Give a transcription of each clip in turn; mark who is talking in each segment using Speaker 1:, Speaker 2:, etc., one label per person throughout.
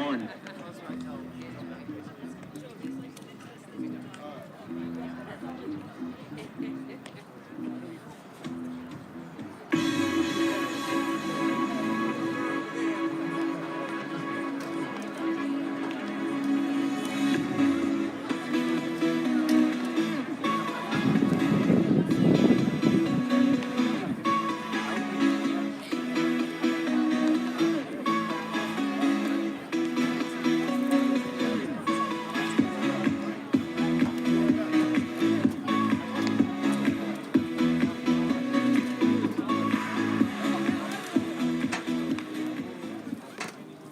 Speaker 1: 1.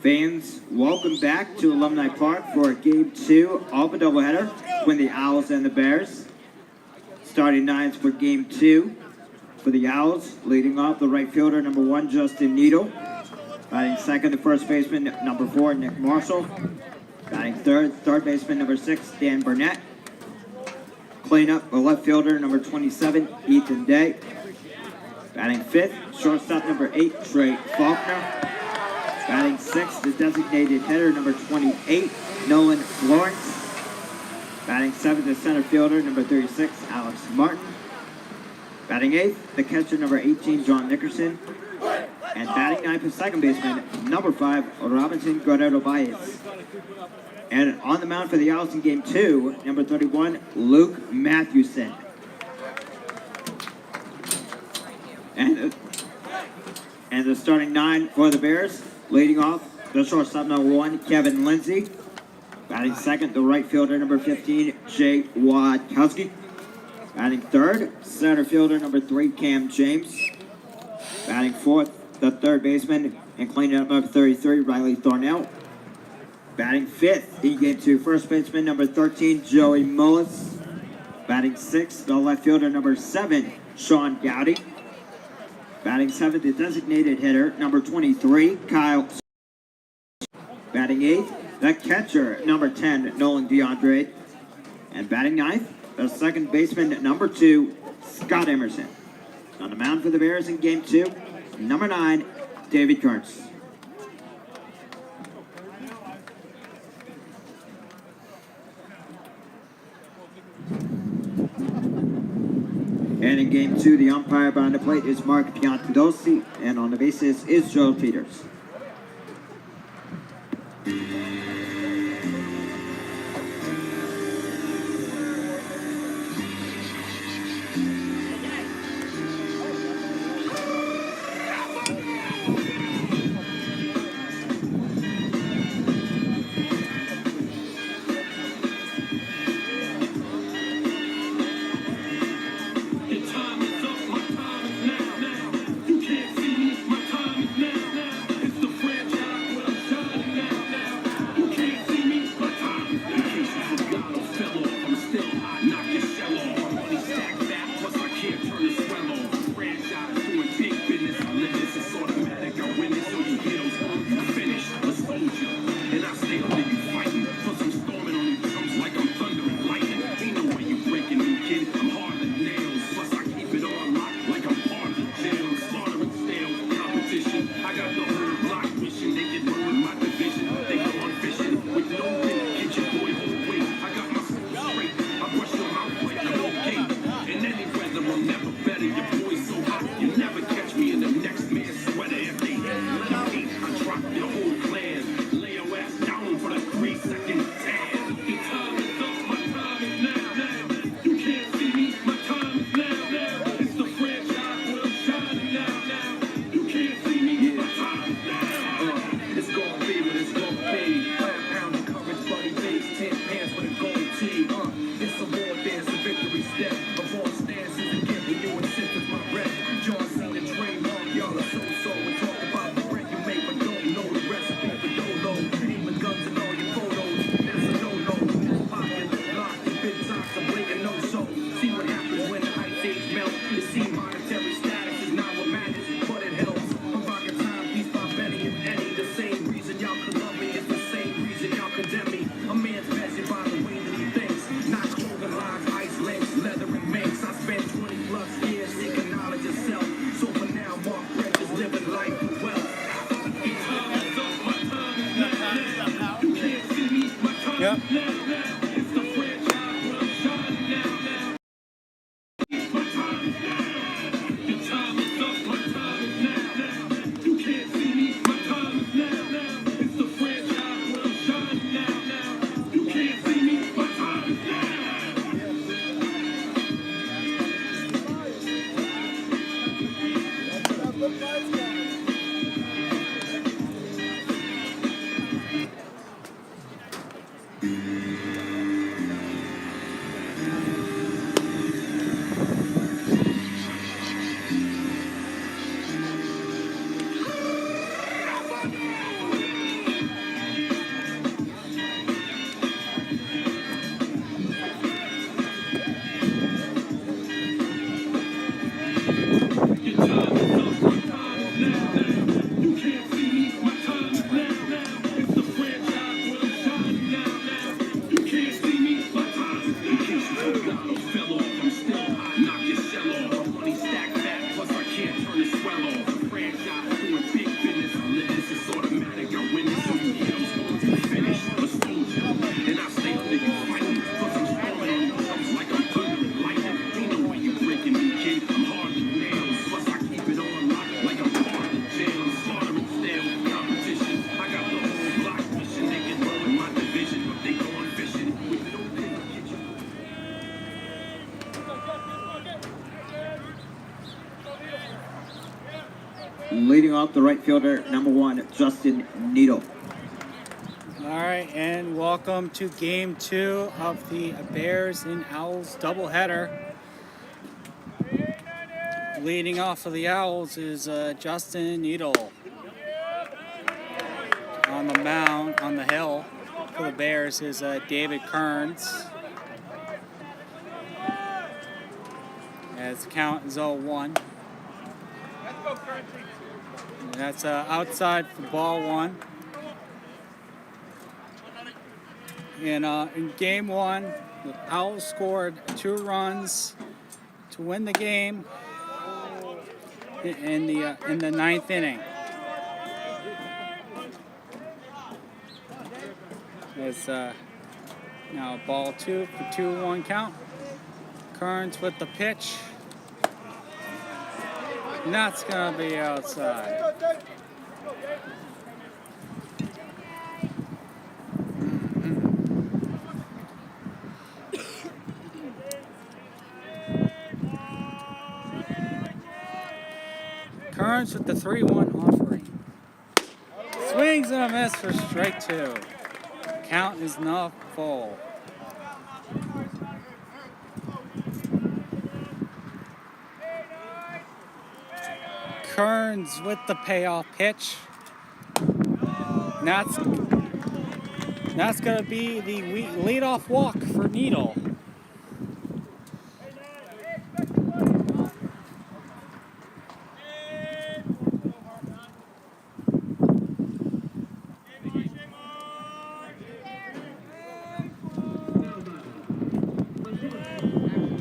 Speaker 1: Fans, welcome back to Alumni Park for Game 2 of a doubleheader between the Owls and the Bears. Starting nines for Game 2 for the Owls, leading off the right fielder, number 1, Justin Needle. Batting second, the first baseman, number 4, Nick Marshall. Batting third baseman, number 6, Dan Burnett. Cleanup, the left fielder, number 27, Ethan Day. Batting fifth, shortstop, number 8, Trey Faulkner. Batting sixth, the designated hitter, number 28, Nolan Florence. Batting seventh, the center fielder, number 36, Alex Martin. Batting eighth, the catcher, number 18, John Nickerson. And batting ninth, the second baseman, number 5, Robinson Guerrero Baez. And on the mound for the Owls in Game 2, number 31, Luke Mathewson. And the starting 9 for the Bears, leading off the shortstop, number 1, Kevin Lindsay. Batting second, the right fielder, number 15, Jay Wadkowski. Batting third, center fielder, number 3, Cam James. Batting fourth, the third baseman and cleaning up number 33, Riley Thornell. Batting fifth in Game 2, first baseman, number 13, Joey Mullis. Batting sixth, the left fielder, number 7, Sean Gowdy. Batting seventh, the designated hitter, number 23, Kyle. Batting eighth, the catcher, number 10, Nolan DeAndre. And batting ninth, the second baseman, number 2, Scott Emerson. On the mound for the Bears in Game 2, number 9, David Kurtz. And in Game 2, the umpire behind the plate is Mark Piantadosi, and on the bases is Joel Peters. Leading off the right fielder, number 1, Justin Needle.
Speaker 2: All right, and welcome to Game 2 of the Bears and Owls doubleheader. Leading off of the Owls is Justin Needle. On the mound, on the hill for the Bears is David Kearns. As the count is 0-1. That's outside for ball 1. And in game 1, the Owls scored 2 runs to win the game in the 9th inning. It's now ball 2 for 2-1 count. Kearns with the pitch. And that's going to be outside. Kearns with the 3-1 offering. Swings and a miss for strike 2. Count is not full. Kearns with the payoff pitch. And that's going to be the leadoff walk for Needle.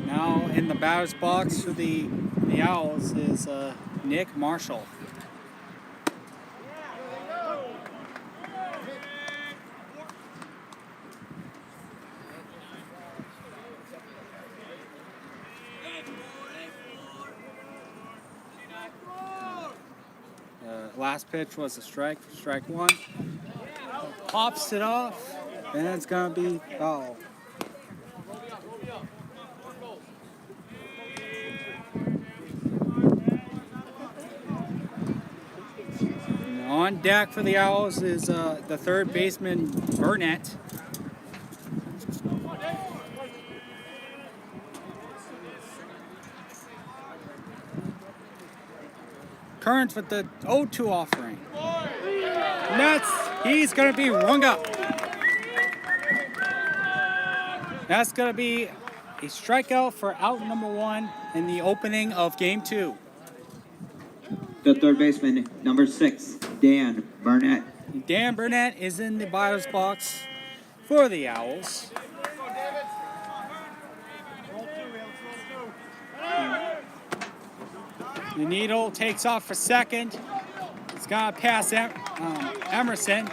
Speaker 2: Now in the batter's box for the Owls is Nick Marshall. Last pitch was a strike 1. Pops it off, and it's gonna be foul. On deck for the Owls is the third baseman, Burnett. Kearns with the 0-2 offering. He's going to be rung up. That's going to be a strikeout for out number 1 in the opening of game 2.
Speaker 1: The third baseman, number 6, Dan Burnett.
Speaker 2: Dan Burnett is in the batter's box for the Owls. The Needle takes off for second. It's going to pass Emerson.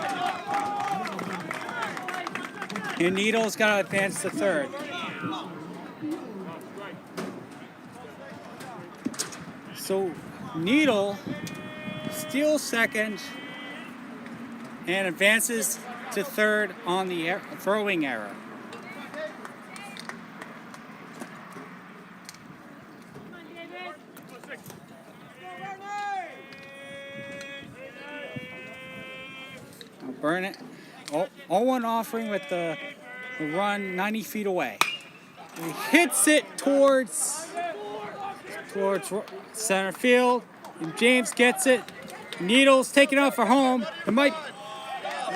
Speaker 2: And Needle's got to advance to third. So Needle steals second and advances to third on the throwing error. Burn it. 0-1 offering with the run 90 feet away. He hits it towards center field. And James gets it. Needle's taken out for home.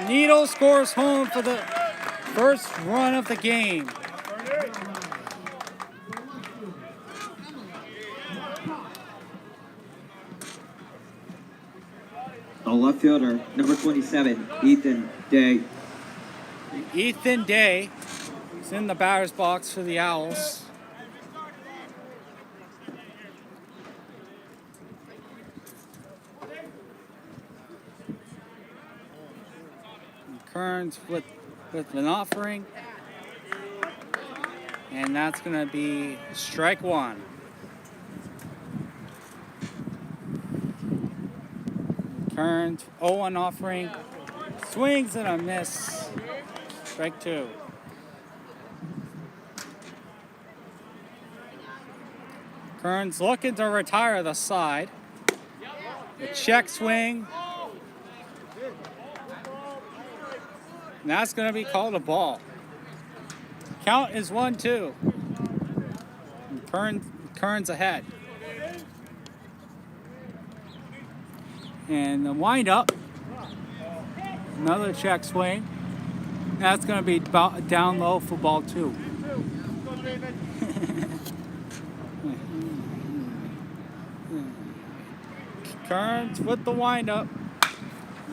Speaker 2: Needle scores home for the first run of the game.
Speaker 1: The left fielder, number 27, Ethan Day.
Speaker 2: Ethan Day is in the batter's box for the Owls. Kearns with an offering. And that's going to be strike one. Kearns, 0-1 offering. Swings and a miss. Strike two. Kearns looking to retire the side. A check swing. And that's going to be called a ball. Count is 1-2. Kearns ahead. And the windup. Another check swing. That's going to be down low for ball two. Kearns with the windup.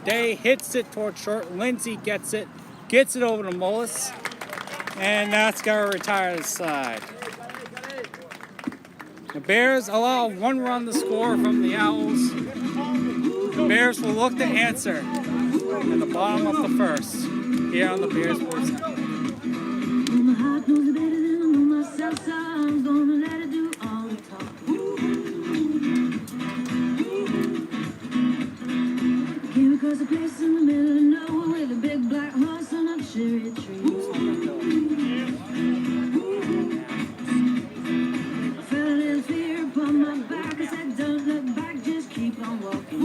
Speaker 2: Day hits it towards short. Lindsay gets it over to Mullis, and that's going to retire the side. The Bears allow one run to score from the Owls. The Bears will look to answer in the bottom of the first here on the Bears Sports Network.
Speaker 3: Across a place in the middle of nowhere with a big black horse and a cherry tree. I felt a little fear upon my back. I said, don't look back, just keep on walking.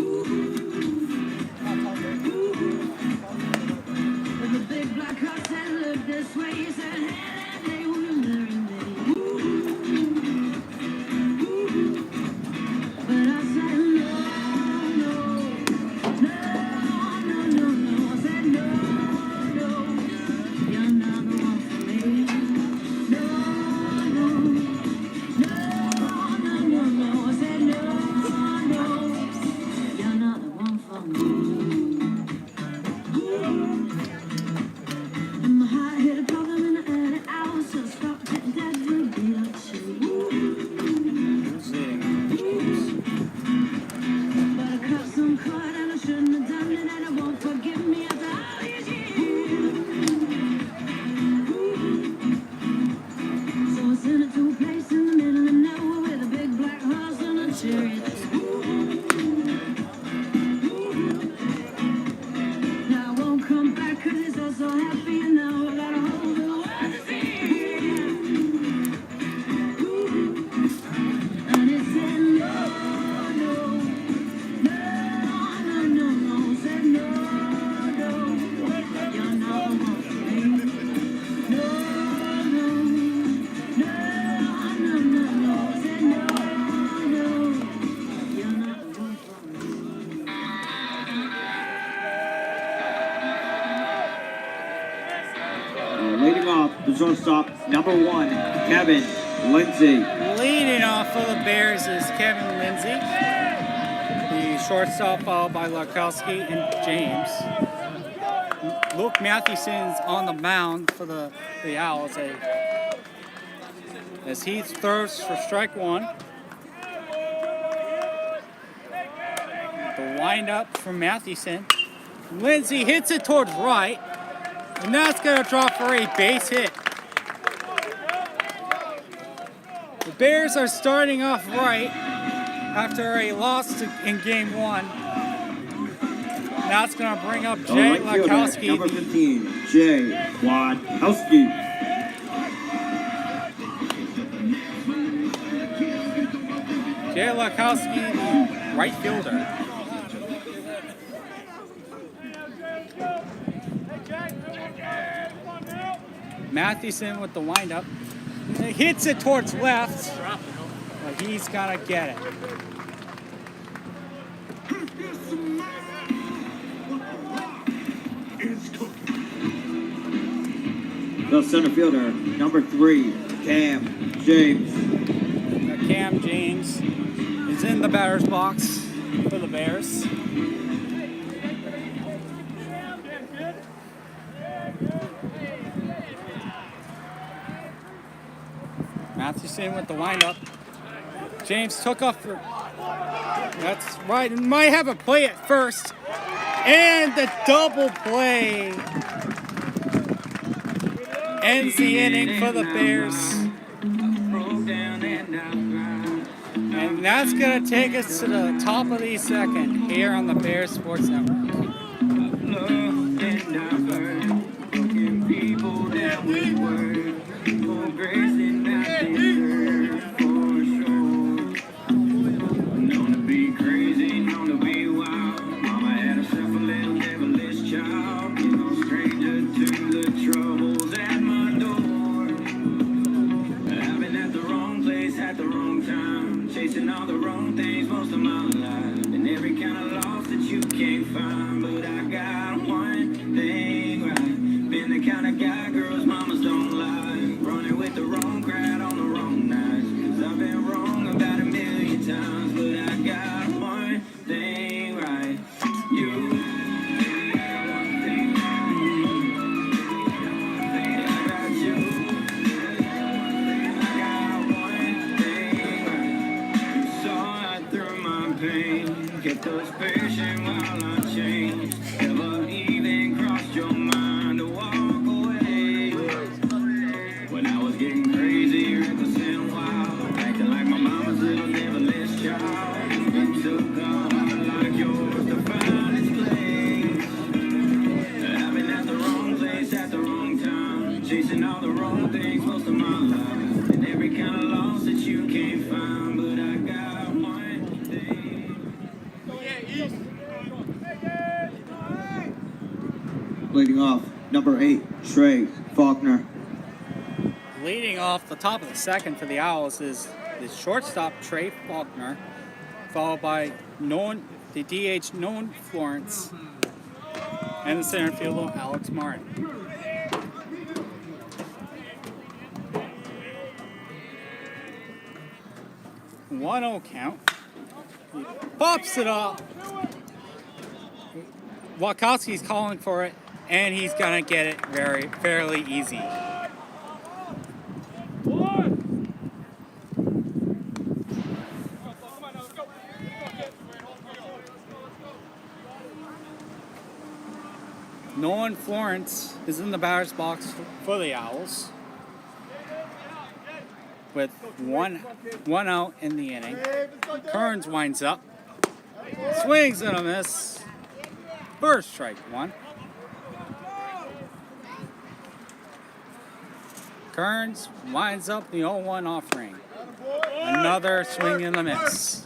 Speaker 3: With a big black horse said, look this way. He said, hey, that day will you marry me? But I said, no, no, no.
Speaker 1: Leading off, the shortstop, number 1, Kevin Lindsay.
Speaker 2: Leading off for the Bears is Kevin Lindsay. The shortstop followed by Larkowski and James. Luke Mathewson's on the mound for the Owls as he throws for strike one. The windup from Mathewson. Lindsay hits it towards right. And that's going to drop for a base hit. The Bears are starting off right after a loss in game 1. That's going to bring up
Speaker 1: The
Speaker 2: Jay
Speaker 1: right fielder,
Speaker 2: Lakowski.
Speaker 1: number 15, Jay Wadkowski.
Speaker 2: Jay Lakowski, the right fielder. Mathewson with the windup. He hits it towards left, but he's gonna get it.
Speaker 1: The center fielder, number 3, Cam James.
Speaker 2: Cam James is in the batter's box for the Bears. Mathewson with the windup. James took off for. That's right. And might have a play at first. And the double play ends the inning for the Bears. And that's going to take us to the top of the second here on the Bears Sports Network.
Speaker 3: Chasing all the wrong things most of my life, and every kind of loss that you can't find. But I got one thing right. Been the kind of guy girls mamas don't like, running with the wrong crowd on the wrong nights. 'Cause I've been wrong about 1,000,000 times, but I got one thing right. You. Kept us patient while I changed. Never even crossed your mind to walk away. When I was getting crazy, reckless and wild, acting like my mama's little neverless child. It took a heart like yours to find its place. I've been at the wrong place at the wrong time, chasing all the wrong things most of my life, and every kind of loss that you can't find. But I got one thing.
Speaker 1: Leading off, number 8, Trey Faulkner.
Speaker 2: Leading off the top of the second for the Owls is the shortstop Trey Faulkner, followed by the DH Nolan Florence, and the center fielder Alex Martin. One 0 count. He pops it up. Wakowski's calling for it, and he's gonna get it fairly easy. Nolan Florence is in the batter's box for the Owls with one out in the inning. Kearns winds up, swings and a miss. First strike one. Kearns winds up the 0-1 offering. Another swing and a miss.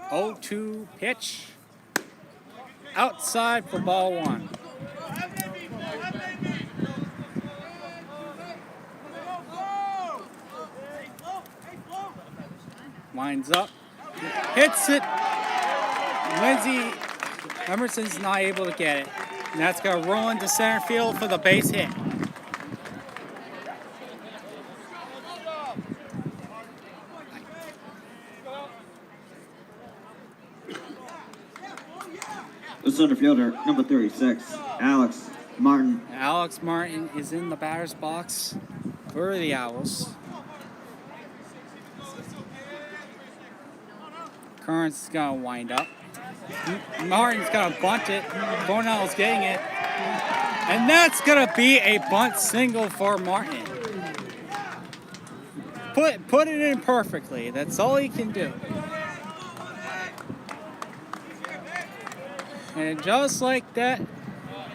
Speaker 2: 0-2 pitch. Outside for ball one. Winds up. Hits it. Lindsey Emerson's not able to get it. And that's going to roll into center field for the base hit.
Speaker 1: The center fielder, number 36, Alex Martin.
Speaker 2: Alex Martin is in the batter's box for the Owls. Currents is gonna wind up. Martin's gonna bunt it. Cornell's getting it. And that's gonna be a bunt single for Martin. Put it in perfectly. That's all he can do. And just like that,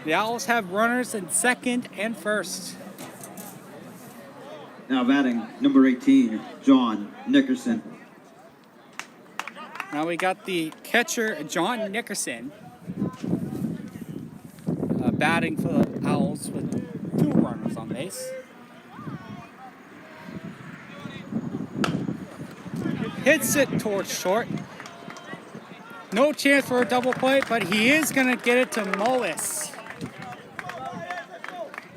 Speaker 2: the Owls have runners in second and first.
Speaker 1: Now batting, number 18, John Nickerson.
Speaker 2: Now we got the catcher, John Nickerson, batting for the Owls with 2 runners on base. Hits it towards short. No chance for a double play, but he is going to get it to Mullis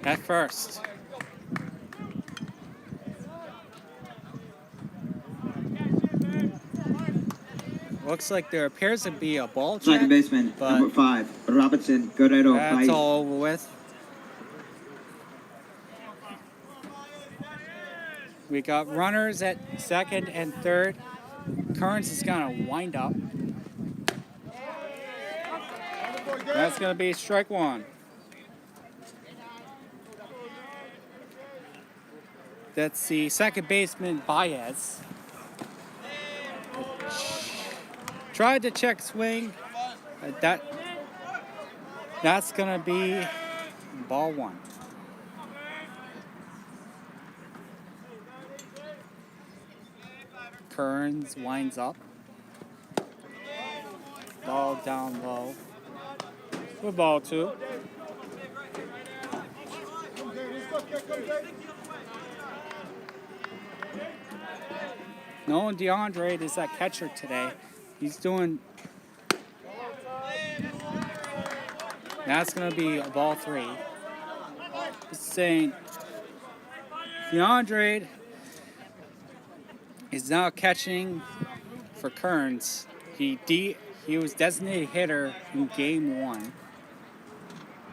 Speaker 2: at first. Looks like there appears to be a ball check.
Speaker 1: Second baseman, number 5, Robinson Guerrero.
Speaker 2: That's all over with. We got runners at second and third. Currents is going to wind up. That's going to be strike 1. That's the second baseman, Baez. Tried to check swing. That's going to be ball 1. Kearns winds up. Ball down low. For ball 2. Nolan DeAndre is that catcher today. He's doing. That's going to be a ball 3. Just saying, DeAndre is now catching for Kearns. He was designated hitter in game 1.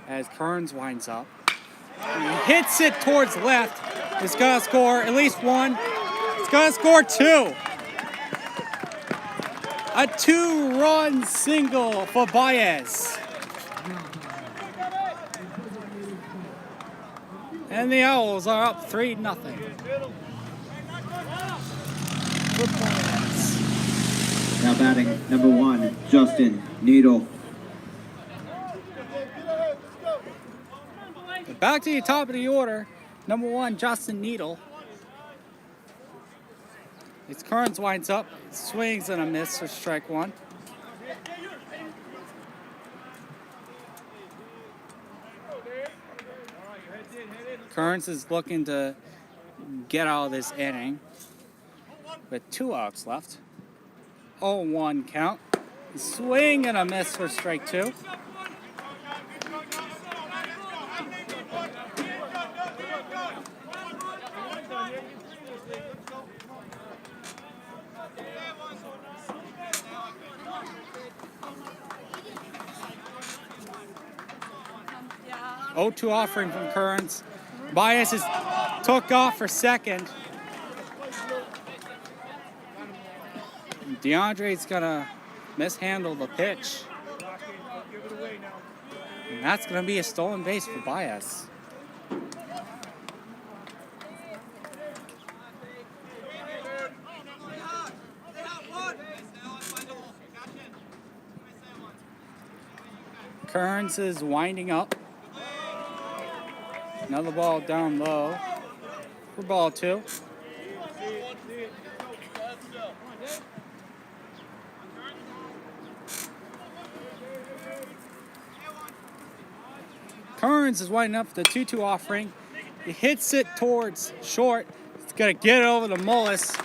Speaker 2: As Kearns winds up, he hits it towards left. He's gonna score at least 1. He's gonna score 2. A 2-run single for Baez. And the Owls are up 3-0.
Speaker 1: Now batting, number 1, Justin Needle.
Speaker 2: Back to the top of the order. Number 1, Justin Needle. It's Kearns winds up, swings and a miss for strike 1. Kearns is looking to get out of this inning with 2 outs left. 0-1 count. Swing and a miss for strike 2. O2 offering from Kearns. Baez is took off for second. DeAndre's gonna mishandle the pitch. And that's gonna be a stolen base for Baez. Kearns is winding up. Another ball down low for ball 2. Kearns is winding up the 2-2 offering. He hits it towards short. It's going to get it over to Mullis.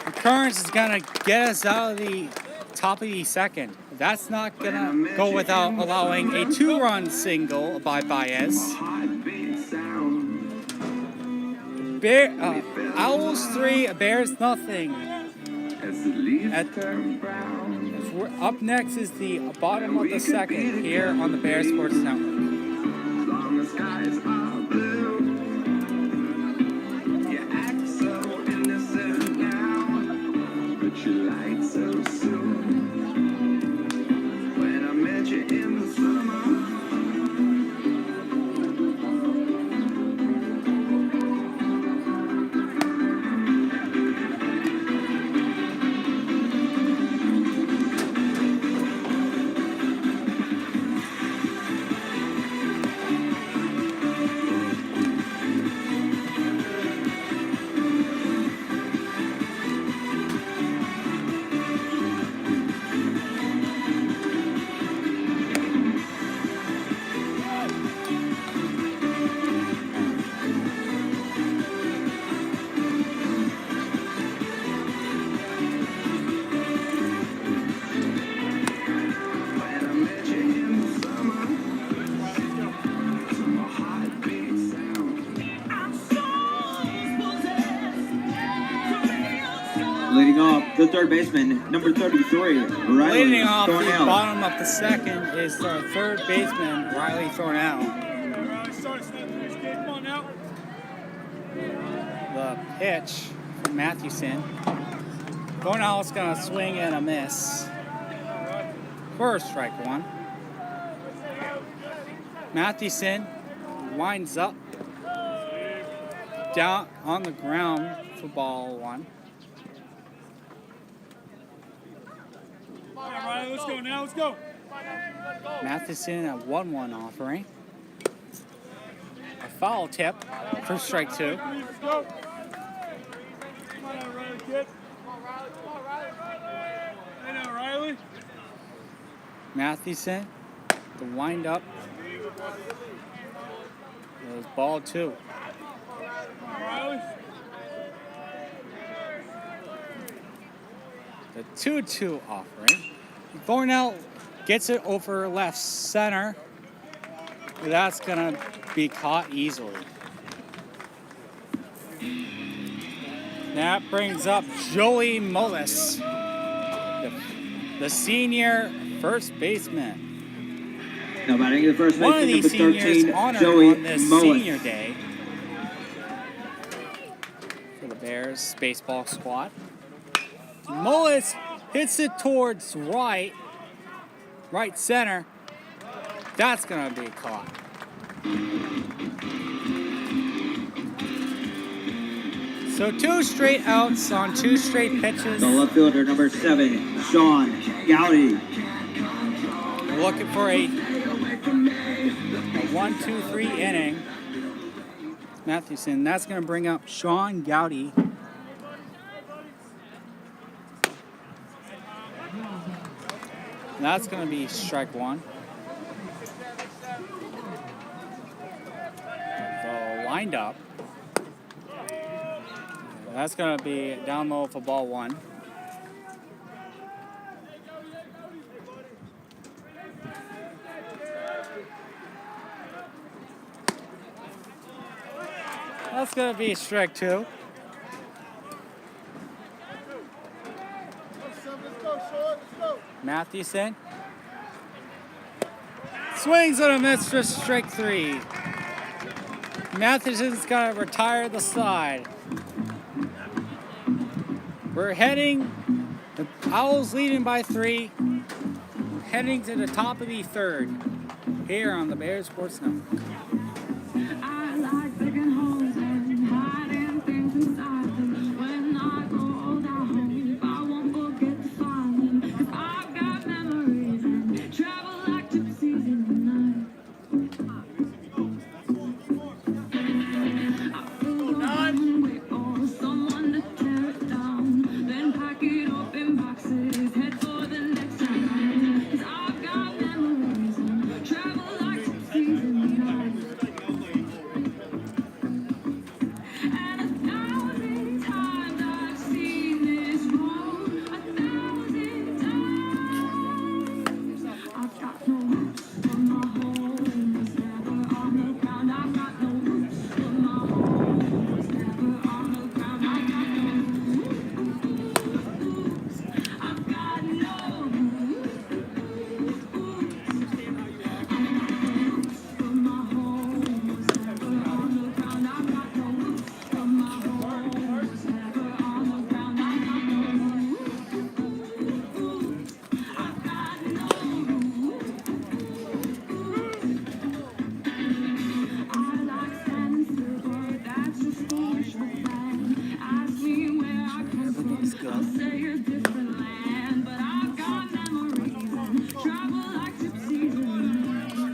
Speaker 2: And Kearns is going to get us out of the top of the second. That's not going to go without allowing a 2-run single by Baez. Owls 3, Bears nothing. Up next is the bottom of the second here on the Bears Sports Network. You act so innocent now, but you lied so
Speaker 1: the third baseman, number 33, Riley
Speaker 2: Leading off the
Speaker 1: Thornell.
Speaker 2: bottom of the second is the third baseman, Riley Thornell. The pitch from Mathewson. Thornell's going to swing and a miss. First strike one. Mathewson winds up down on the ground for ball one.
Speaker 4: All right, let's go now. Let's go.
Speaker 2: Mathewson at 1-1 offering. A foul tip for strike two.
Speaker 4: Let's go. Come on now, Riley, kid. Hey now, Riley.
Speaker 2: Mathewson, the wind up. It was ball two.
Speaker 4: Come on, Riley.
Speaker 2: The 2-2 offering. Thornell gets it over left center. That's going to be caught easily. That brings up Joey Mullis, the senior first baseman.
Speaker 1: Now batting the first
Speaker 2: One of
Speaker 1: baseman,
Speaker 2: these
Speaker 1: number
Speaker 2: seniors
Speaker 1: 13,
Speaker 2: honored
Speaker 1: Joey
Speaker 2: on this
Speaker 1: Mullis.
Speaker 2: senior day for the Bears baseball squad. Mullis hits it towards right center. That's going to be caught. So 2 straight outs on 2 straight pitches.
Speaker 1: The left fielder, number 7, Sean Gowdy.
Speaker 2: Looking for a 1-2-3 inning. Mathewson, that's going to bring up Sean Gowdy. That's going to be strike one. The wind up. That's going to be down low for ball one. That's going to be strike two. Mathewson swings and a miss for strike three. Mathewson's going to retire the slide. We're heading, the Owls leading by 3, heading to the top of the third here on the Bears Sports Network.
Speaker 5: I like digging holes and hiding things inside them. When I go old, I hope I won't forget to find them. 'Cause I've got memories and travel like gypsies in the night. I feel the wait for someone to tear it down, then pack it up in boxes, head for the next time. 'Cause I've got memories and travel like gypsies in the night. And 1,000 times I've seen this road, 1,000 times. I've got no roots, but my home was never on the ground. I've got no roots, but my home was never on the ground. I've got no roots. I've got no roots. But my home was never on the ground. I've got no roots. But my home was never on the ground. I've got no roots. I've got no roots. I like standing still, but that's just wishful thinking. Ask me where I come from, I'll say a different land. But I've got memories and travel like gypsies in the night.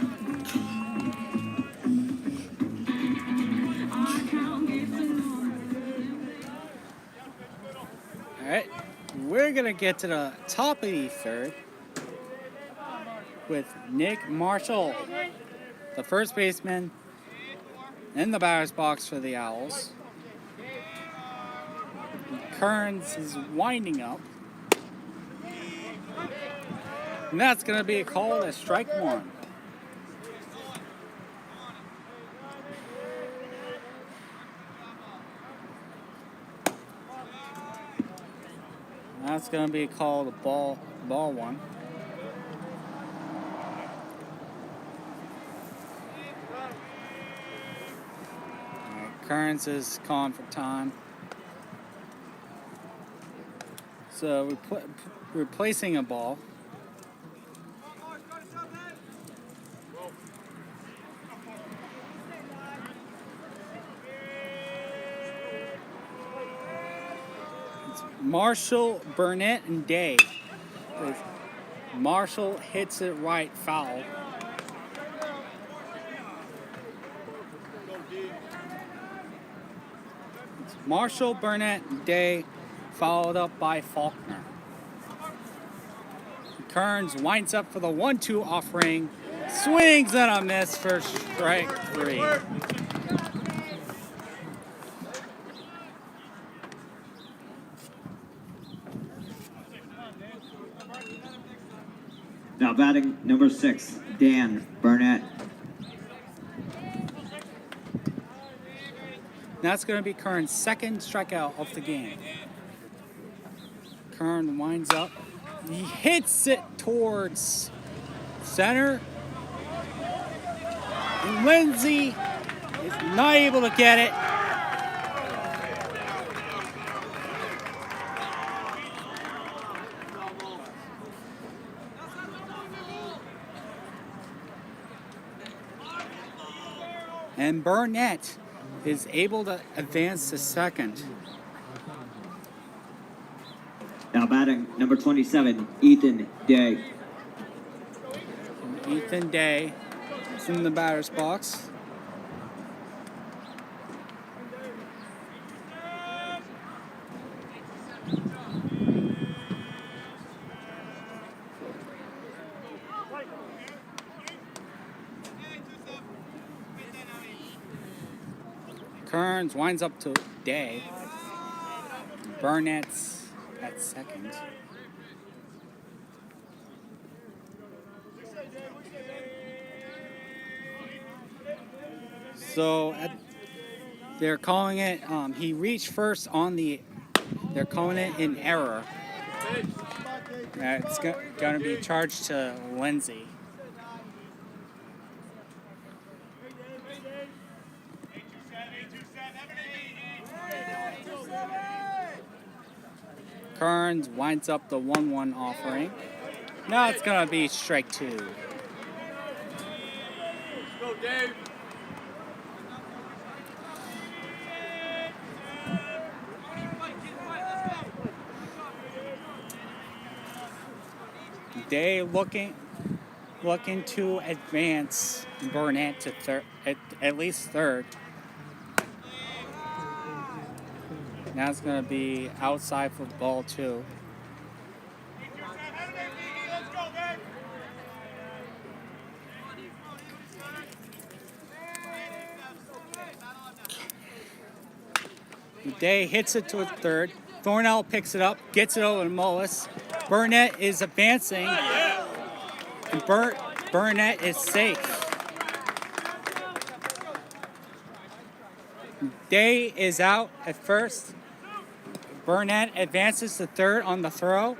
Speaker 5: I count gates and
Speaker 2: All right, we're going to get to the top of the third with Nick Marshall, the first baseman in the batter's box for the Owls. Kearns is winding up. And that's going to be called a strike one. That's going to be called a ball one. Kearns is calling for time. So replacing a ball. It's Marshall, Burnett, and Day. Marshall hits it right, foul. Marshall, Burnett, Day, followed up by Faulkner. Kearns winds up for the 1-2 offering, swings and a miss for strike 3.
Speaker 1: Now batting number 6, Dan Burnett.
Speaker 2: That's going to be Kearns' second strikeout of the game. Kearns winds up. He hits it towards center. And Lindsay is not able to get it. And Burnett is able to advance to second.
Speaker 1: Now batting number 27, Ethan Day.
Speaker 2: Ethan Day is in the batter's box. Kearns winds up to Day. Burnett's at second. So they're calling it, he reached first on the, they're calling it an error. It's going to be charged to Lindsay. Kearns winds up the 1-1 offering. Now it's going to be strike 2.
Speaker 4: Let's go, Dave.
Speaker 2: Day looking to advance Burnett to third, at least third. Now it's going to be outside for ball 2. Day hits it to third. Thornell picks it up, gets it over to Mullis. Burnett is advancing. And Burnett is safe. Day is out at first. Burnett advances to third on the throw.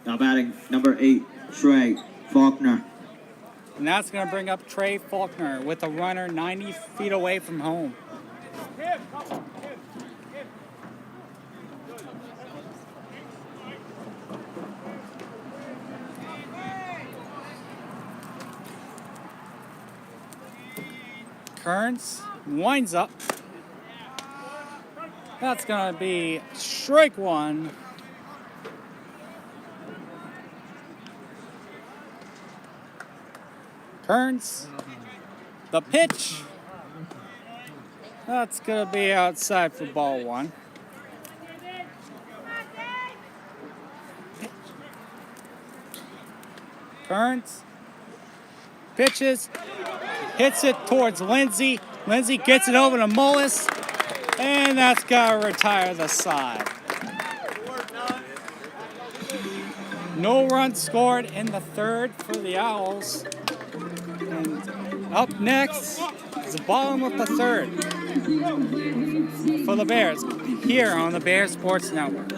Speaker 1: Now batting number 8, Trey Faulkner.
Speaker 2: And that's going to bring up Trey Faulkner with a runner 90 feet away from home. Kearns winds up. That's going to be strike 1. Kearns, the pitch. That's going to be outside for ball 1. Kearns pitches, hits it towards Lindsay. Lindsay gets it over to Mullis, and that's got to retire the side. No runs scored in the third for the Owls. And up next is the bottom of the third for the Bears, here on the Bears Sports Network.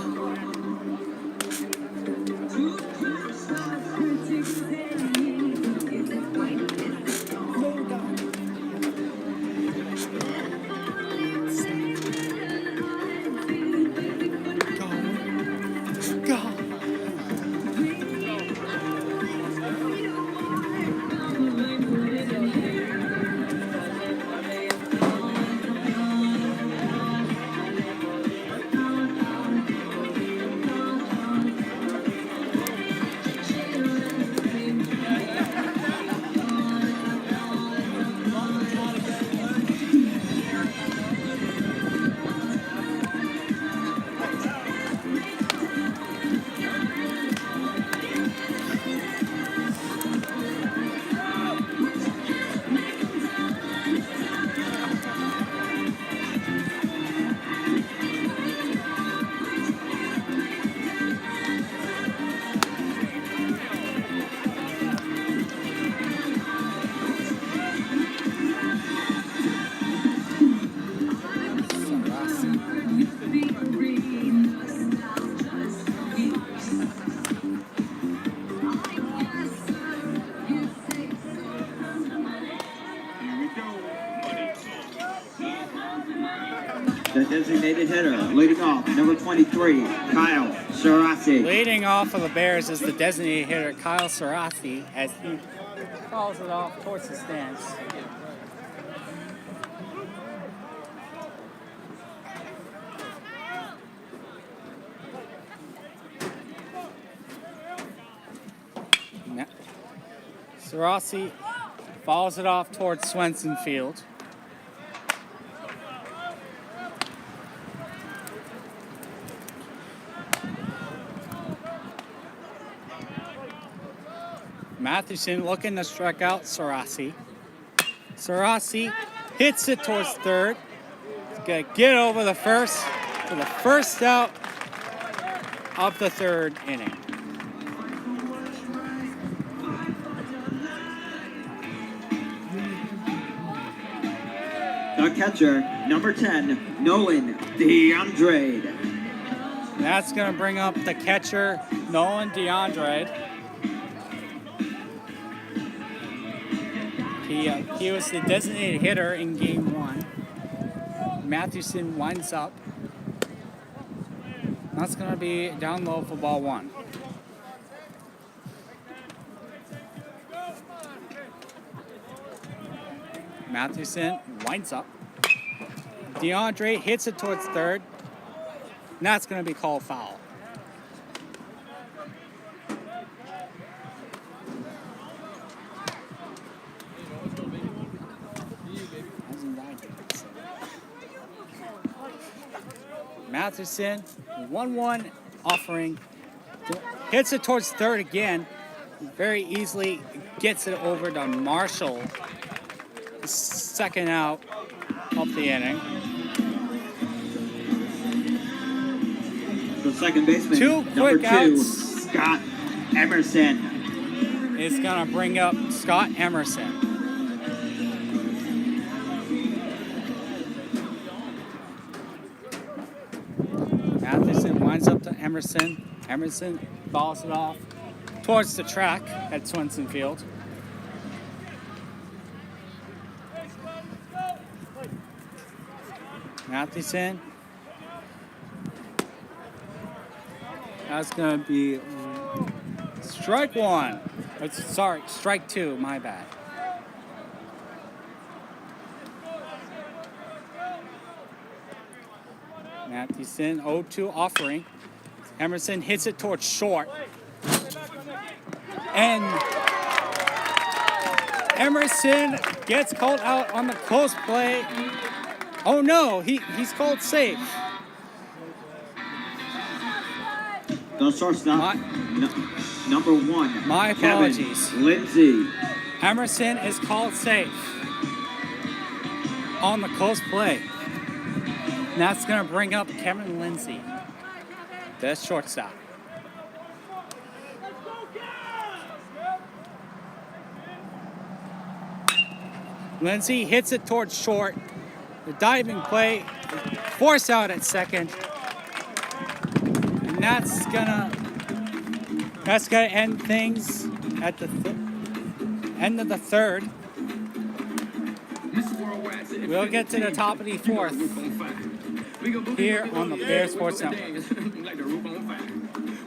Speaker 1: the designated hitter. Leading off, number 23, Kyle Sharasi.
Speaker 2: Leading off for the Bears is the designated hitter Kyle Sarasi as he fouls it off towards the stands. Sarasi fouls it off towards Swenson Field. Mathewson looking to strike out Sarasi. Sarasi hits it towards third. He's going to get over the first for the first out of the third inning.
Speaker 1: The catcher, number 10, Nolan DeAndre.
Speaker 2: That's going to bring up the catcher, Nolan DeAndre. He was the designated hitter in game 1. Mathewson winds up. That's going to be down low for ball 1. Mathewson winds up. DeAndre hits it towards third. And that's going to be called foul. Mathewson, 1-1 offering. Hits it towards third again. Very easily gets it over to Marshall. Second out of the inning.
Speaker 1: The second baseman,
Speaker 2: Two
Speaker 1: number
Speaker 2: quick
Speaker 1: 2,
Speaker 2: outs.
Speaker 1: Scott Emerson.
Speaker 2: Is going to bring up Scott Emerson. Mathewson winds up to Emerson. Emerson balls it off towards the track at Swenson Field. Mathewson. That's going to be strike 1. Sorry, strike 2, my bad. Mathewson, 0-2 offering. Emerson hits it towards short. And Emerson gets called out on the close play. Oh no, he's called safe.
Speaker 1: The shortstop, number 1,
Speaker 2: My apologies.
Speaker 1: Kevin Lindsay.
Speaker 2: Emerson is called safe on the close play. And that's going to bring up Kevin Lindsay, the shortstop. Lindsay hits it towards short. The diving play, force out at second. And that's gonna end things at the end of the third. We'll get to the top of the fourth here on the Bear Sports Network.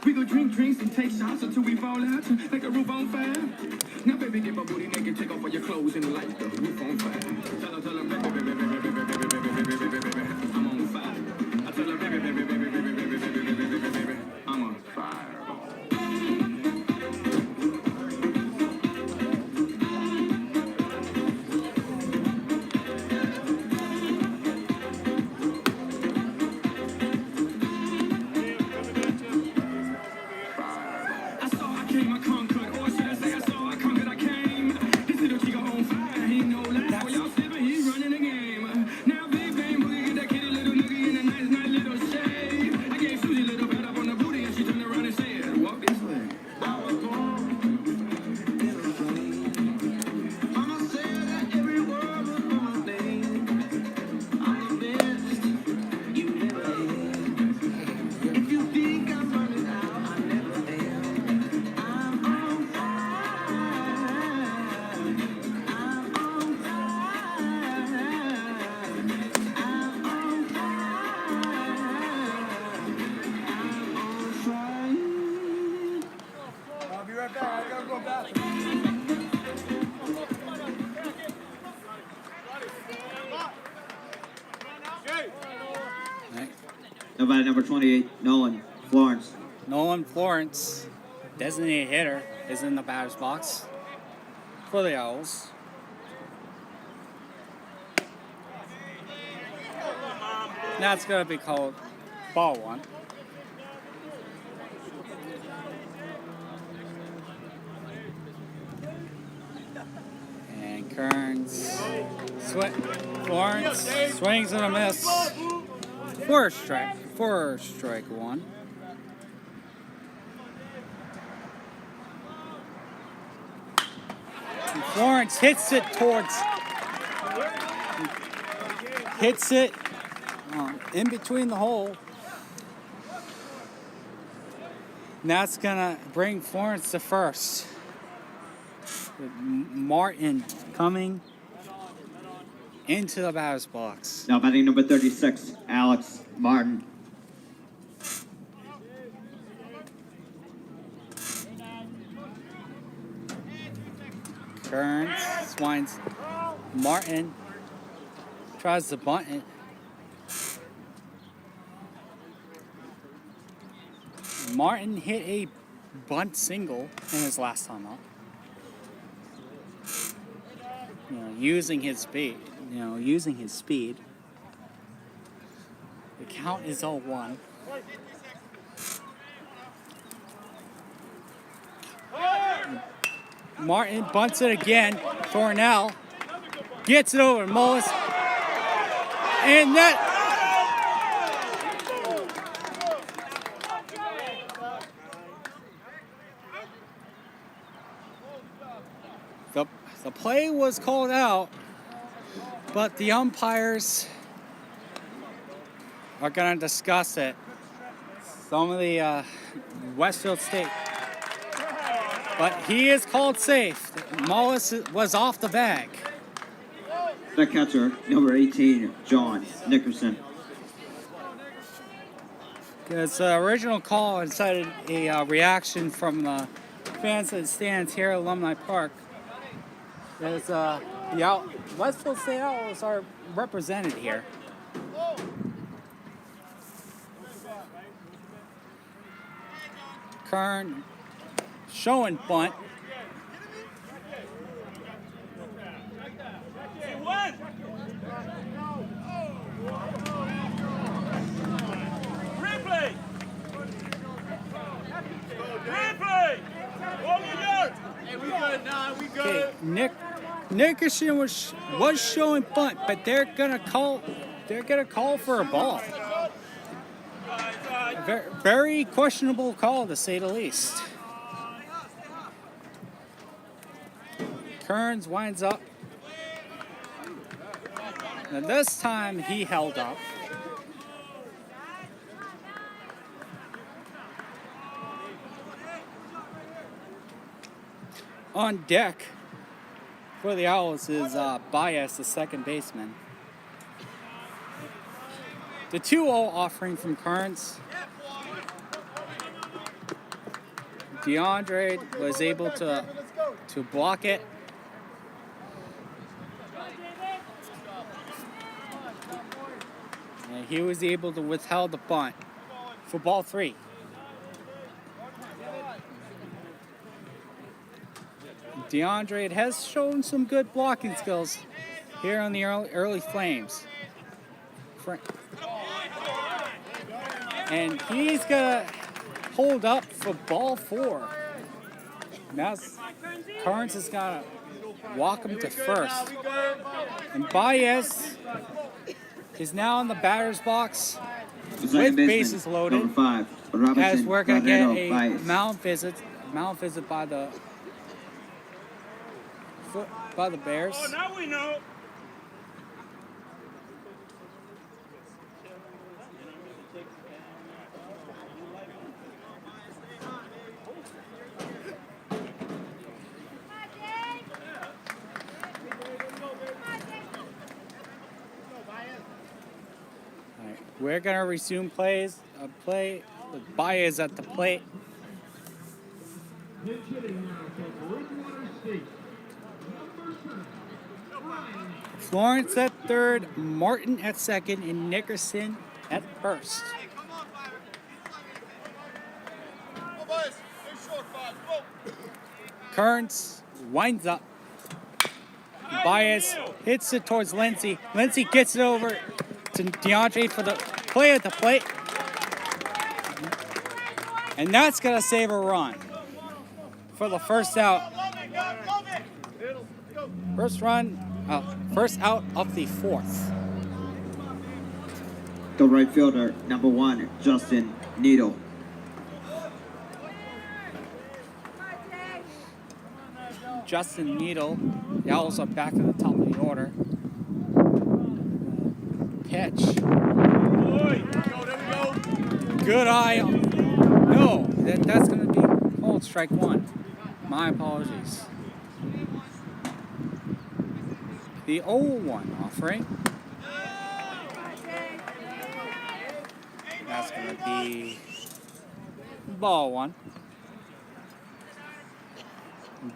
Speaker 3: We go drink drinks and take shots until we fall out like a roof on fire. Now baby, get my booty naked, take off all your clothes and light the roof on fire. Tell her, baby, I'm on fire. I tell her, baby, I'm on fire.
Speaker 2: Right.
Speaker 1: Now by number 28, Nolan Florence.
Speaker 2: Nolan Florence, designated hitter, is in the batter's box for the Owls. That's going to be called ball one. And Kearns, Florence swings and a miss. First strike one. And Florence hits it in between the hole. And that's gonna bring Florence to first. With Martin coming into the batter's box.
Speaker 1: Now batting number 36, Alex Martin.
Speaker 2: Kearns swings. Martin tries to bunt it. Martin hit a bunt single in his last time up. Using his speed. The count is 0-1. Martin bunts it again. Thornell gets it over to Mullis. And that. The play was called out, but the umpires are going to discuss it. Some of the Westfield State. But he is called safe. Mullis was off the bag.
Speaker 1: The catcher, number 18, John Nickerson.
Speaker 2: Because the original call incited a reaction from the fans that stands here at Alumni Park. As the Westfield State Owls are represented here. Kern showing bunt.
Speaker 4: Replay! Replay! Hey, we good now, we good.
Speaker 2: Okay, Nickerson was showing bunt, but they're gonna call for a ball. Very questionable call, to say the least. Kearns winds up. Now this time he held up. On deck for the Owls is Baez, the second baseman. The 2-0 offering from Kearns. DeAndre was able to block it. And he was able to withhold the bunt for ball 3. DeAndre has shown some good blocking skills here on the early Flames. And he's gonna hold up for ball 4. Now Kearns is gonna walk him to first. And Baez is now in the batter's box with bases loaded.
Speaker 1: Number 5, Robinson.
Speaker 2: As we're gonna get a
Speaker 1: Baez.
Speaker 2: mound visit by the Bears.
Speaker 4: Oh, now we know.
Speaker 2: We're gonna resume play with Baez at the plate.
Speaker 6: Pitch hitting now,
Speaker 2: Florence at third, Martin at second, and Nickerson at first. Kearns winds up. Baez hits it towards Lindsay. Lindsay gets it over to DeAndre for the play at the plate. And that's going to save a run for the first out. First out of the fourth.
Speaker 1: The right fielder, number 1, Justin Needle.
Speaker 2: Justin Needle. The Owls are back at the top of the order. Pitch. Good eye. No, that's going to be called strike one. My apologies. The 0-1 offering. That's going to be ball one.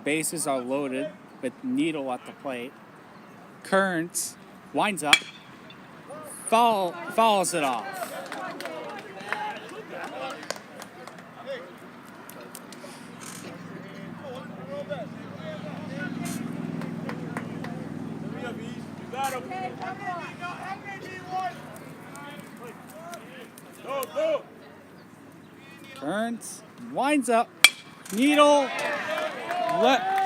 Speaker 2: Bases are loaded with Needle at the plate. Kearns winds up. Fouls it off. Kearns winds up. Needle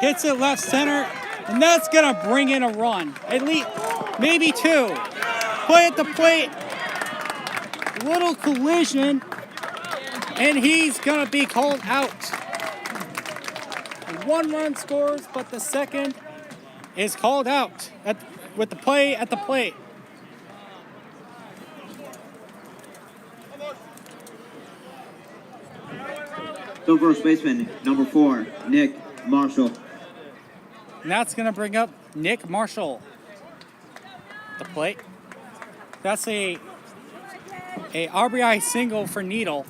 Speaker 2: hits it left center, and that's gonna bring in a run. At least, maybe two. Play at the plate. Little collision, and he's gonna be called out. 1 run scores, but the second is called out with the play at the plate.
Speaker 1: The first baseman, number 4, Nick Marshall.
Speaker 2: And that's going to bring up Nick Marshall. The plate. That's a RBI single for Needle.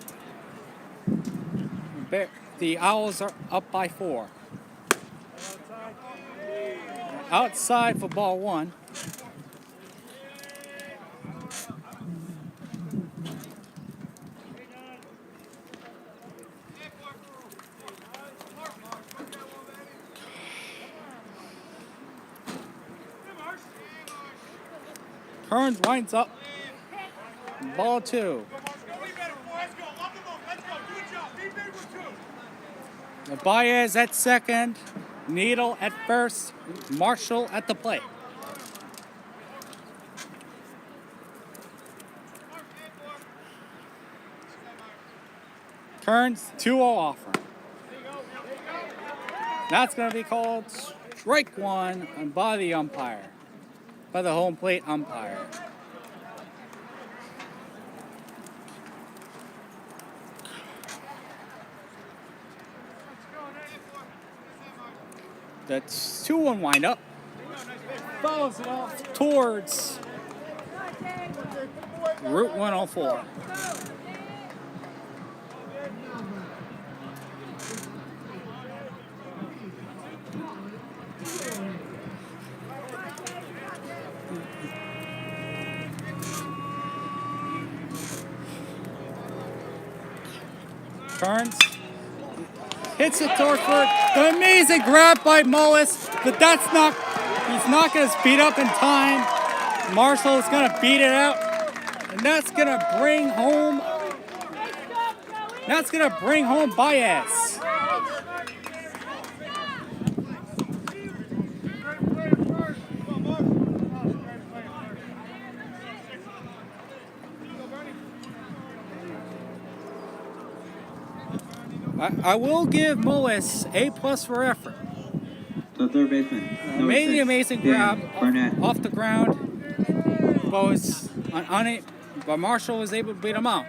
Speaker 2: The Owls are up by 4. Outside for ball one. Kearns winds up. Ball two. Baez at second. Needle at first. Marshall at the plate. Kearns 2-0 offer. That's going to be called strike one by the umpire. By the home plate umpire. That's 2-1 windup. Follows it off towards Route 104. Kearns hits it towards third. An amazing grab by Mullis, but he's not going to speed up in time. Marshall is going to beat it out, and that's going to bring home Baez. I will give Mullis A+ for effort.
Speaker 1: The third baseman, number 6,
Speaker 2: Amazing
Speaker 1: Dan
Speaker 2: grab
Speaker 1: Burnett.
Speaker 2: off the ground. But Marshall was able to beat him out.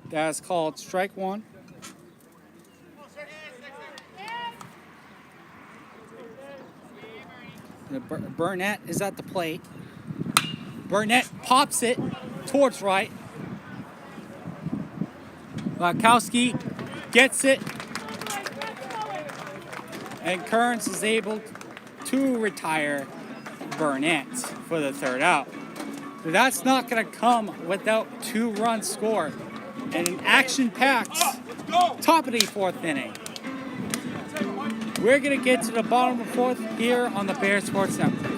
Speaker 2: That's called strike one. Burnett is at the plate. Burnett pops it towards right. Lakowski gets it. And Kearns is able to retire Burnett for the third out. But that's not going to come without 2 runs scored. And an action-packed top of the 4th inning. We're going to get to the bottom of the 4th here on the Bear Sports Network.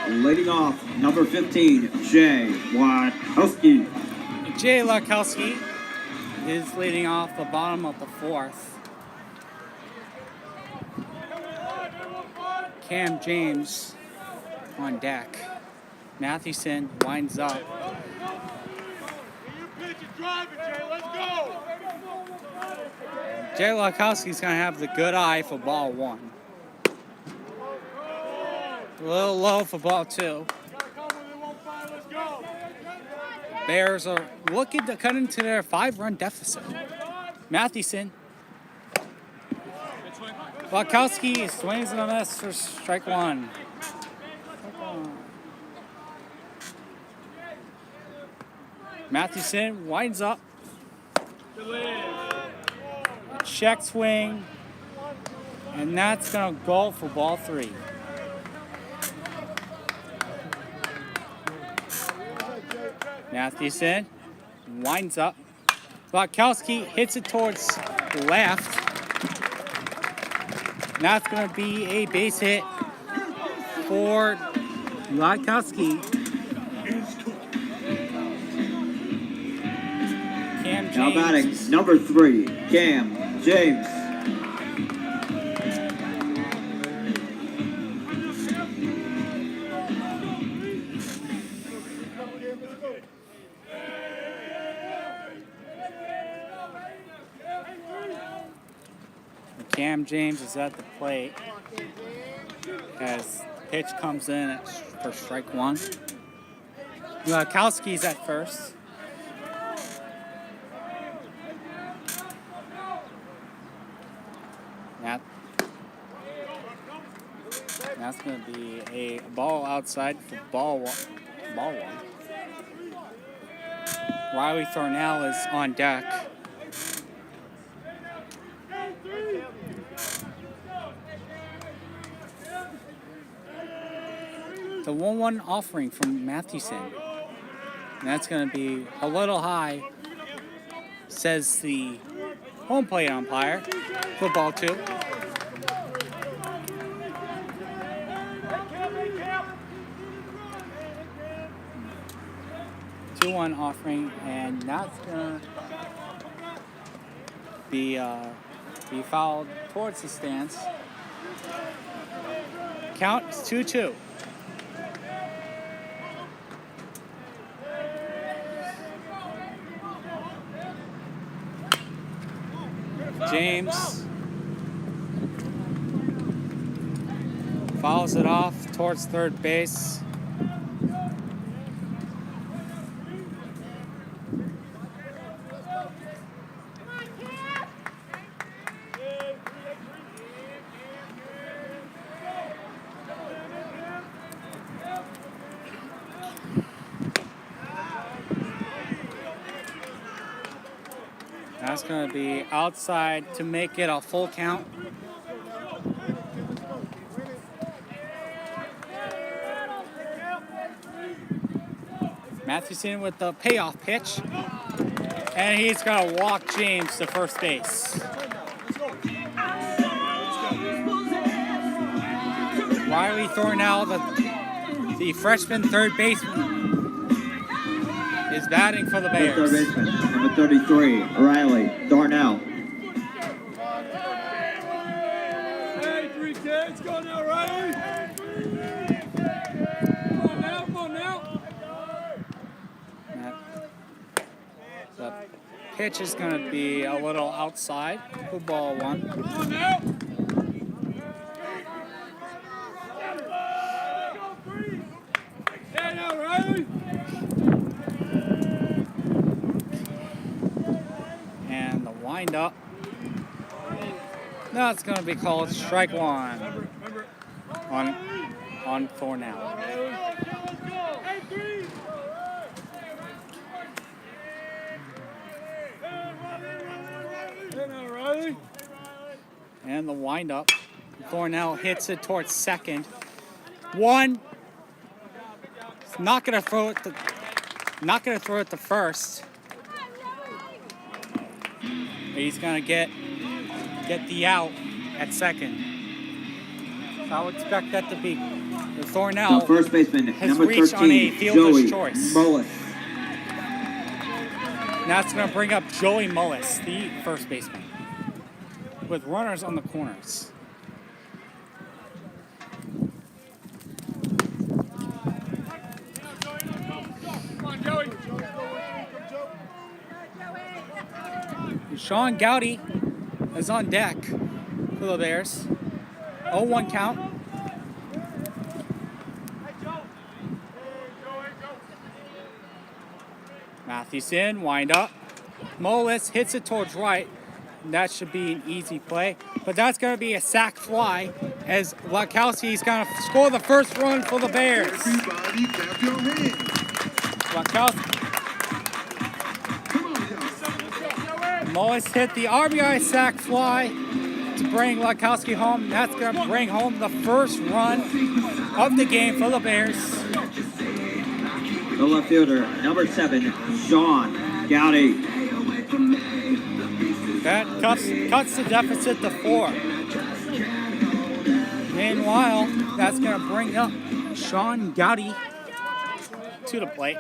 Speaker 1: Leading off, number 15, Jay Wadowski.
Speaker 2: Jay Lakowski is leading off the bottom of the 4th. Cam James on deck. Mathewson winds up. Jay Lakowski's going to have the good eye for ball 1. A little low for ball 2. Bears are looking to cut into their 5-run deficit. Mathewson. Lakowski swings and a miss for strike 1. Mathewson winds up. Check swing. And that's going to go for ball 3. Mathewson winds up. Lakowski hits it towards left. That's going to be a base hit for Lakowski. Cam James.
Speaker 1: Now batting, number 3, Cam James.
Speaker 2: Cam James is at the plate as pitch comes in for strike 1. Lakowski's at first. That's going to be a ball outside for ball 1. Riley Thornell is on deck. The 1-1 offering from Mathewson. And that's going to be a little high, says the home plate umpire for ball 2. Two-1 offering, and that's going to be fouled towards the stands. Count is 2-2. James fouls it off towards third base. That's going to be outside to make it a full count. Mathewson with the payoff pitch. And he's going to walk James to first base. Riley Thornell, the freshman third baseman, is batting for the Bears.
Speaker 1: Third baseman, number 33, Riley Thornell.
Speaker 4: Hey, 3 kids, go now, Riley. Come on now.
Speaker 2: The pitch is going to be a little outside for ball one.
Speaker 4: Come on now. Yeah, now, Riley.
Speaker 2: And the windup. That's going to be called strike one on Thornell. And the windup. Thornell hits it towards second. One. Not gonna throw it to first. He's gonna get the out at second. So I would expect that to be the Thornell.
Speaker 1: The first baseman,
Speaker 2: has
Speaker 1: number
Speaker 2: reached
Speaker 1: 13,
Speaker 2: on a fielder's
Speaker 1: Joey
Speaker 2: choice.
Speaker 1: Mullis.
Speaker 2: Now it's gonna bring up Joey Mullis, the first baseman, with runners on the corners. Sean Gowdy is on deck for the Bears. 0-1 count. Mathewson, wind up. Mullis hits it towards right. That should be an easy play. But that's going to be a sac fly as Lakowski is going to score the first run for the Bears.
Speaker 6: Everybody clap your hands.
Speaker 2: Lakowski. Mullis hit the RBI sac fly to bring Lakowski home. That's going to bring home the first run of the game for the Bears.
Speaker 1: The left fielder, number 7, Sean Gowdy.
Speaker 2: That cuts the deficit to 4. Meanwhile, that's going to bring up Sean Gowdy to the plate.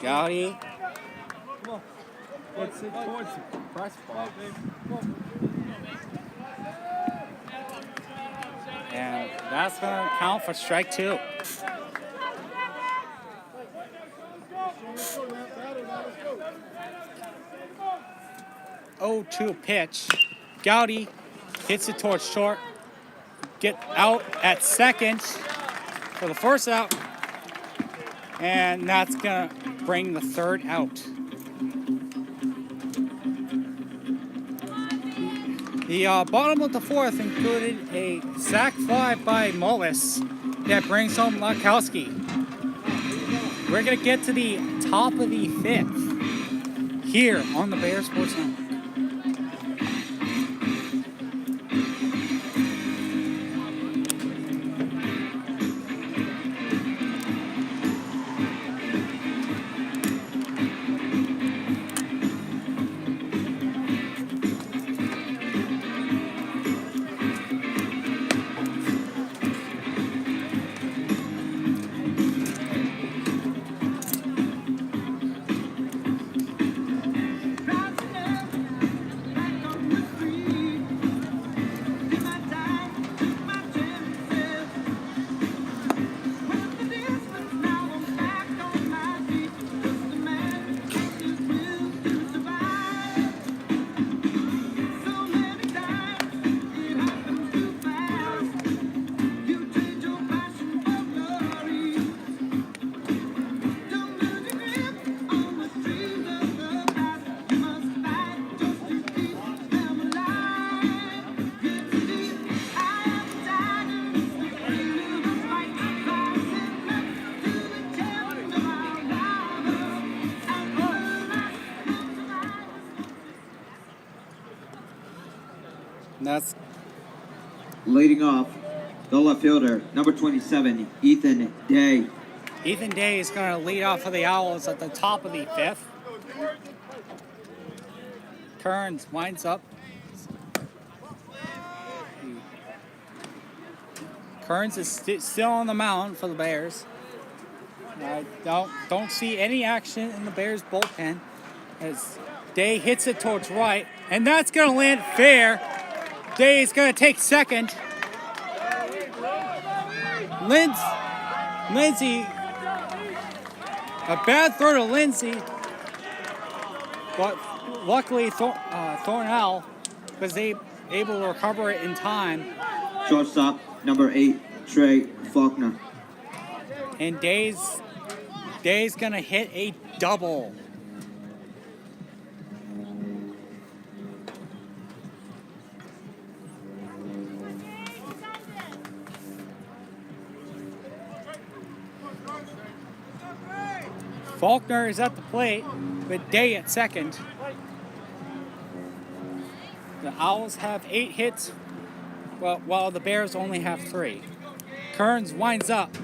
Speaker 2: Gowdy.
Speaker 4: Let's sit towards the press box.
Speaker 2: And that's going to count for strike 2. Oh, 2 pitch. Gowdy hits it towards short. Get out at second for the first out. And that's going to bring the third out. The bottom of the 4th included a sac fly by Mullis that brings home Lakowski. We're going to get to the top of the 5th here on the Bears Sports Network. And that's
Speaker 1: Leading off, the left fielder, number 27, Ethan Day.
Speaker 2: Ethan Day is going to lead off for the Owls at the top of the 5th. Kearns winds up. Kearns is still on the mound for the Bears. I don't see any action in the Bears bullpen as Day hits it towards right, and that's going to land fair. Day is going to take second. Lindsay, a bad throw to Lindsay, but luckily Thornell was able to recover it in time.
Speaker 1: Shortstop, number 8, Trey Faulkner.
Speaker 2: And Day's gonna hit a double. Faulkner is at the plate with Day at second. The Owls have 8 hits, while the Bears only have 3. Kearns winds up.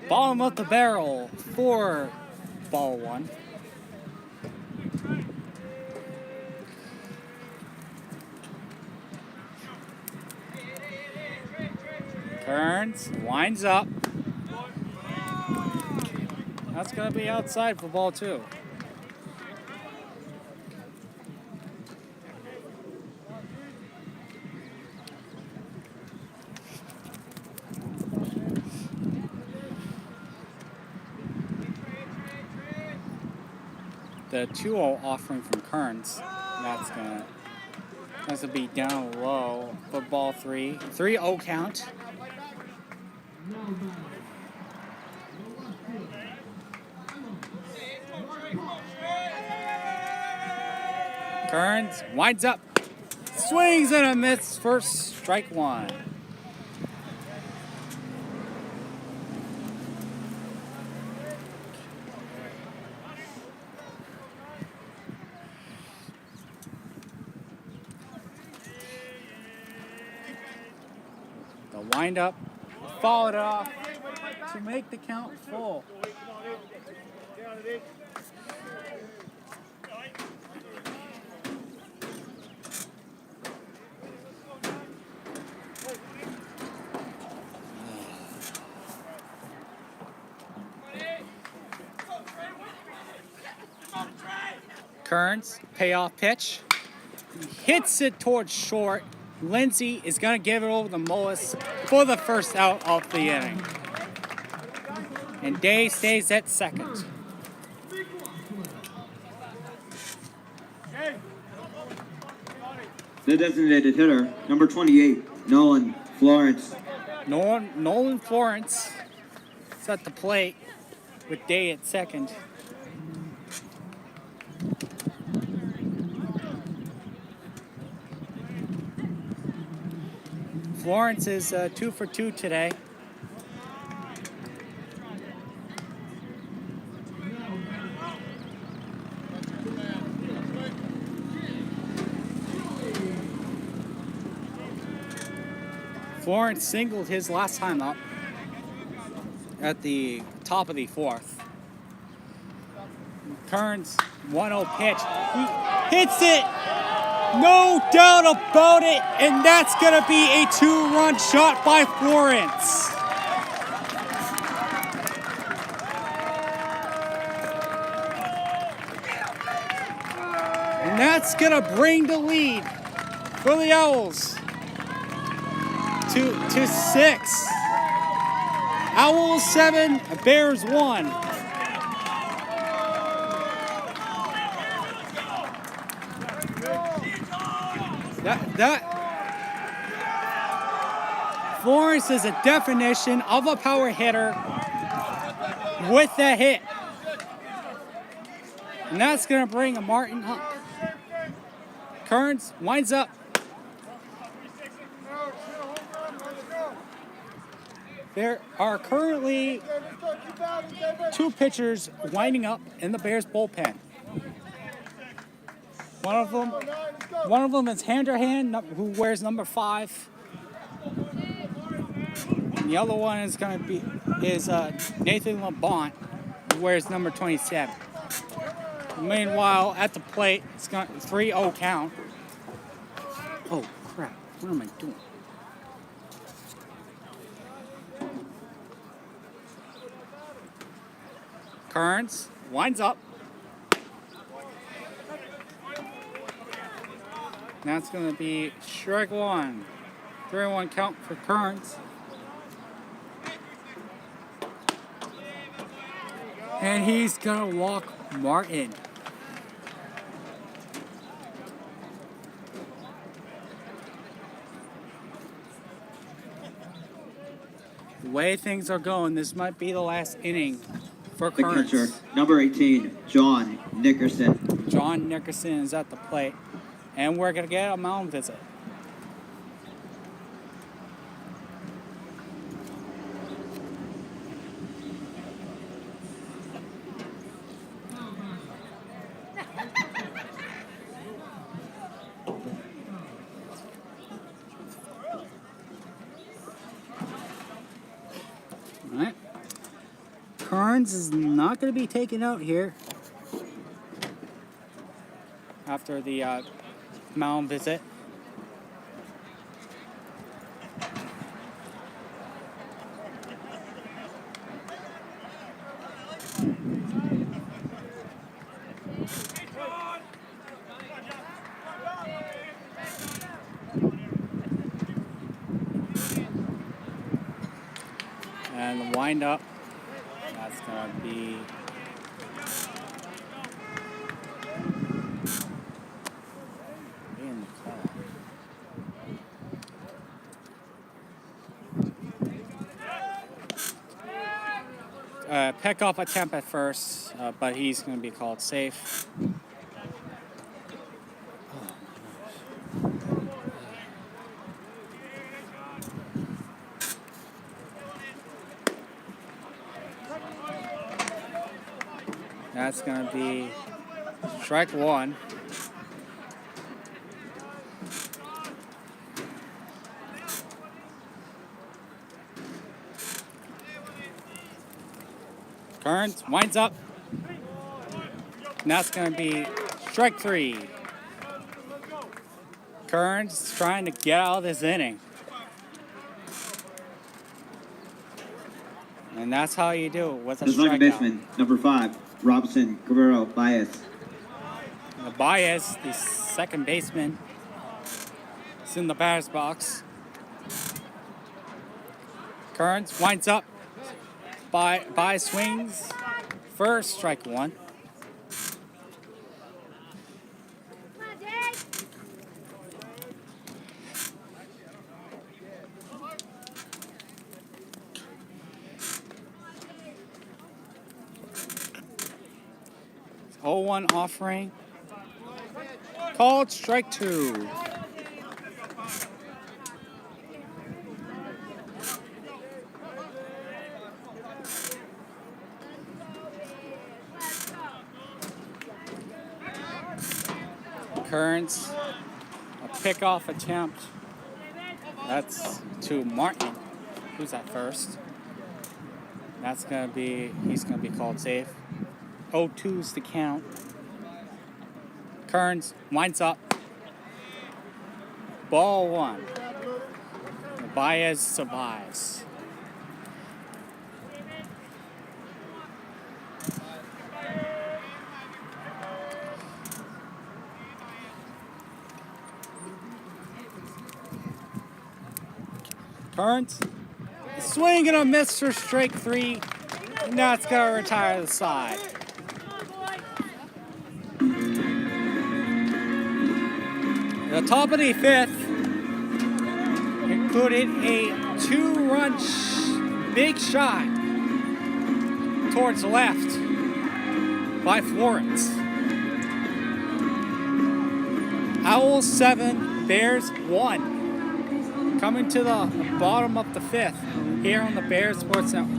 Speaker 2: Bottom of the barrel for ball 1. Kearns winds up. That's going to be outside for ball 2. The 2-0 offering from Kearns. That's gonna be down low for ball 3. 3-0 count. Kearns winds up, swings and a miss for strike 1. The windup followed off to make the count full. Kearns, payoff pitch, hits it towards short. Lindsay is going to give it over to Mullis for the first out of the inning. And Day stays at second.
Speaker 1: The designated hitter, number 28, Nolan Florence.
Speaker 2: Nolan Florence is at the plate with Day at second. Florence is 2 for 2 today. Florence singled his last time up at the top of the 4th. Kearns, 1-0 pitch. He hits it! No doubt about it, and that's going to be a 2-run shot by Florence. And that's going to bring the lead for the Owls to 6. Owls 7, Bears 1. Florence is a definition of a power hitter with that hit. And that's going to bring a Martin up. Kearns winds up. There are currently 2 pitchers winding up in the Bears bullpen. One of them is Handerhan, who wears number 5. And the other one is Nathan Labont, who wears number 27. Meanwhile, at the plate, it's got 3-0 count. Oh crap! What am I doing? Kearns winds up. That's going to be strike 1. 3-1 count for Kearns. And he's going to walk Martin. The way things are going, this might be the last inning for
Speaker 1: The
Speaker 2: Kearns.
Speaker 1: catcher, number 18, John Nickerson.
Speaker 2: John Nickerson is at the plate. And we're going to get a mound visit. All right. Kearns is not going to be taken out here after the mound visit. And the wind up, that's going to be in the call. Pick off attempt at first, but he's going to be called safe. That's going to be strike 1. Kearns winds up. And that's going to be strike 3. Kearns trying to get out of this inning. And that's how you do it with a
Speaker 1: The second
Speaker 2: strikeout.
Speaker 1: baseman, number 5, Robinson Guerrero Baez.
Speaker 2: Baez, the second baseman, is in the batter's box. Kearns winds up. Baez swings. First, strike 1. It's 0-1 offering. Called strike 2. Kearns, a pickoff attempt. That's to Martin, who's at first. That's gonna be, he's gonna be called safe. 0-2's the count. Kearns winds up. Ball 1. Baez survives. Kearns, swing and a miss for strike 3. Now it's gonna retire to the side. The top of the 5th included a 2-run big shot towards the left by Florence. Owls 7, Bears 1. Coming to the bottom of the 5th here on the Bears Sports Network.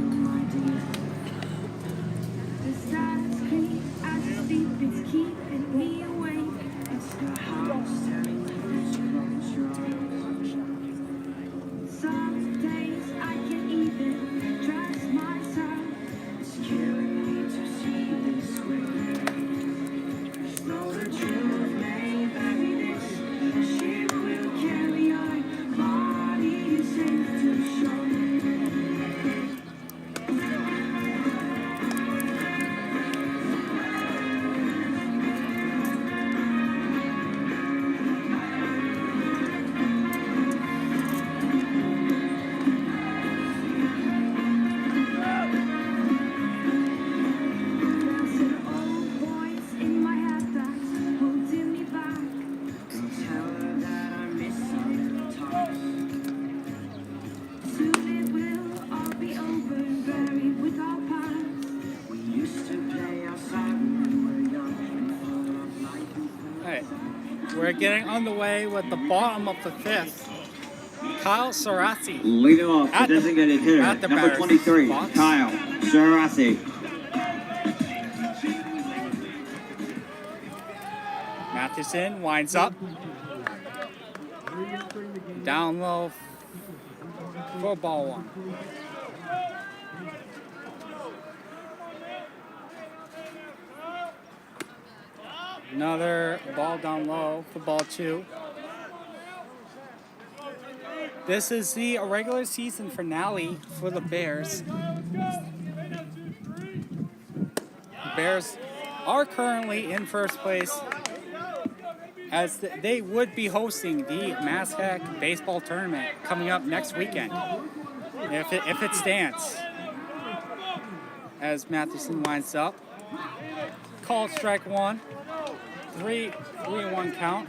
Speaker 5: The stars creep, I sleep, it's keeping me awake. It's
Speaker 2: We're getting underway with the bottom of the fifth. Kyle Sarassi.
Speaker 1: Leading off the
Speaker 2: At the-
Speaker 1: designated hitter,
Speaker 2: at the
Speaker 1: number
Speaker 2: batter's
Speaker 1: 23,
Speaker 2: box.
Speaker 1: Kyle Sarassi.
Speaker 2: Matheson winds up. Down low for ball one. Another ball down low for ball two. This is the regular season finale for the Bears. The Bears are currently in first place as they would be hosting the MASCAC baseball tournament coming up next weekend, if it stands. As Matheson winds up, called strike one, 3-1 count.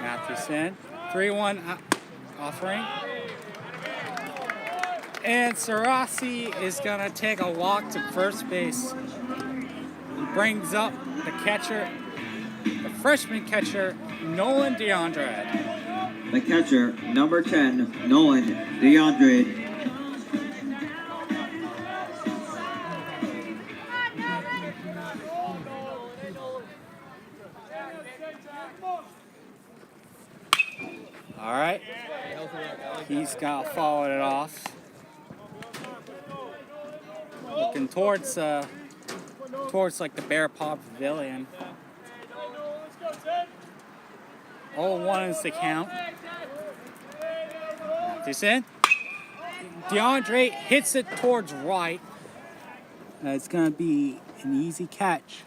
Speaker 2: Matheson, 3-1 offering. And Sarassi is gonna take a walk to first base. Brings up the catcher, the freshman catcher, Nolan DeAndre.
Speaker 1: The catcher, number 10, Nolan DeAndre.
Speaker 2: All right, he's got followed it off. Looking towards like the Bear Paw Pavilion. 0-1 is the count. Matheson. DeAndre hits it towards right. It's gonna be an easy catch.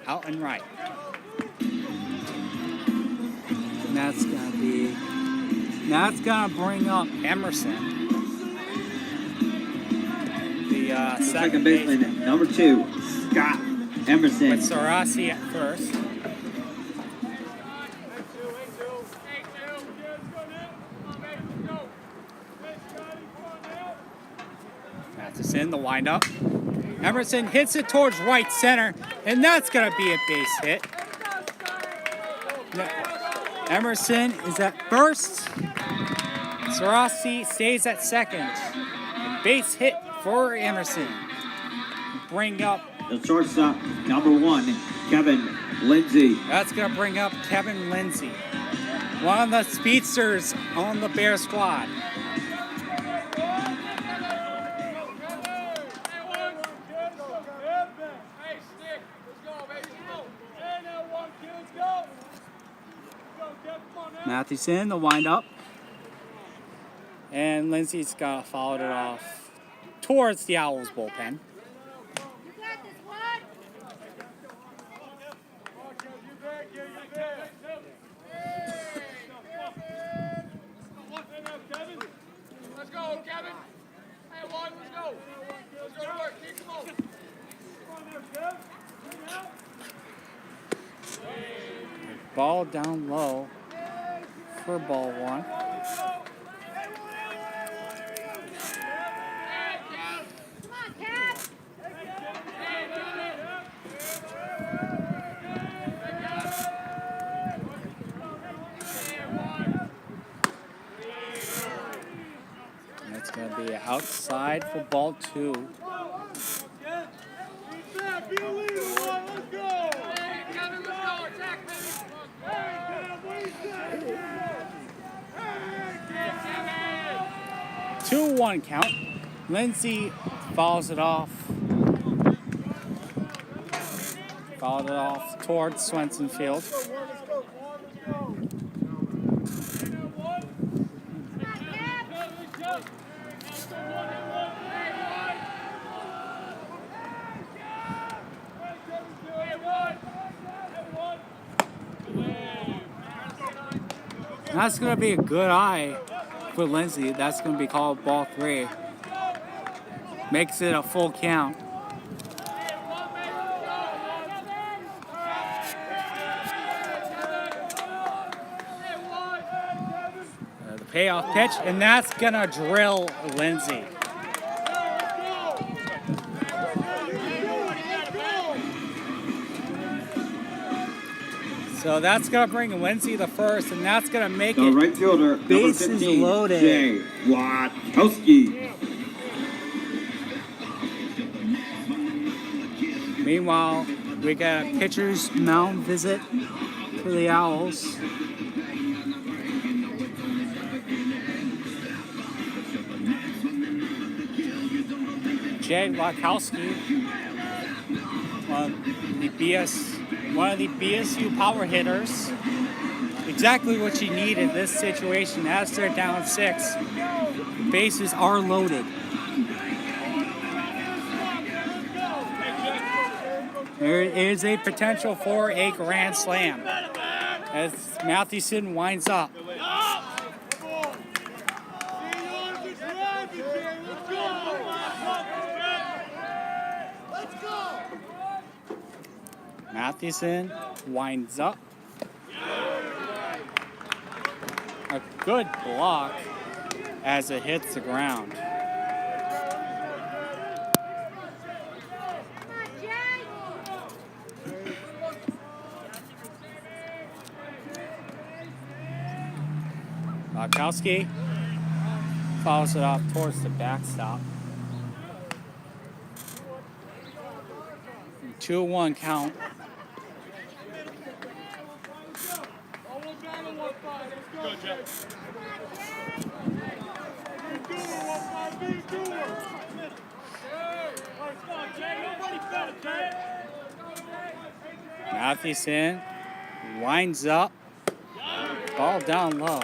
Speaker 2: Out and right. And that's gonna bring up Emerson. The
Speaker 1: Second baseman, number 2, Scott Emerson.
Speaker 2: With Sarassi at first. Matheson, the windup. Emerson hits it towards right center, and that's gonna be a base hit. Emerson is at first. Sarassi stays at second. Base hit for Emerson. Bring up.
Speaker 1: The shortstop, number 1, Kevin Lindsay.
Speaker 2: That's going to bring up Kevin Lindsay. One of the speedsters on the Bear squad. Matheson, the windup. And Lindsay's got followed it off towards the Owls bullpen.
Speaker 4: Let's go, Kevin. Hey, Juan, let's go. Let's go to work. Keep them on.
Speaker 2: Ball down low for ball one. That's going to be outside for ball two.
Speaker 4: Be a leader, Juan. Let's go. Hey, Kevin, let's go. Attack, baby.
Speaker 2: 2-1 count. Lindsay follows it off. Followed it off towards Swenson Field. That's going to be a good eye for Lindsay. That's going to be called ball 3. Makes it a full count. The payoff pitch, and that's going to drill Lindsay. So that's going to bring Lindsay the first, and that's going to make
Speaker 1: The
Speaker 2: it
Speaker 1: right fielder, number
Speaker 2: bases
Speaker 1: 15,
Speaker 2: loaded.
Speaker 1: Jay Watkowski.
Speaker 2: Meanwhile, we got a pitcher's mound visit for the Owls. Jay Watkowski, one of the BSU power hitters. Exactly what you need in this situation. As they're down 6, bases are loaded. There is a potential for a grand slam as Mathewson winds up. Mathewson winds up. A good block as it hits the ground. Watkowski follows it off towards the backstop. 2-1 count. Mathewson winds up. Ball down low.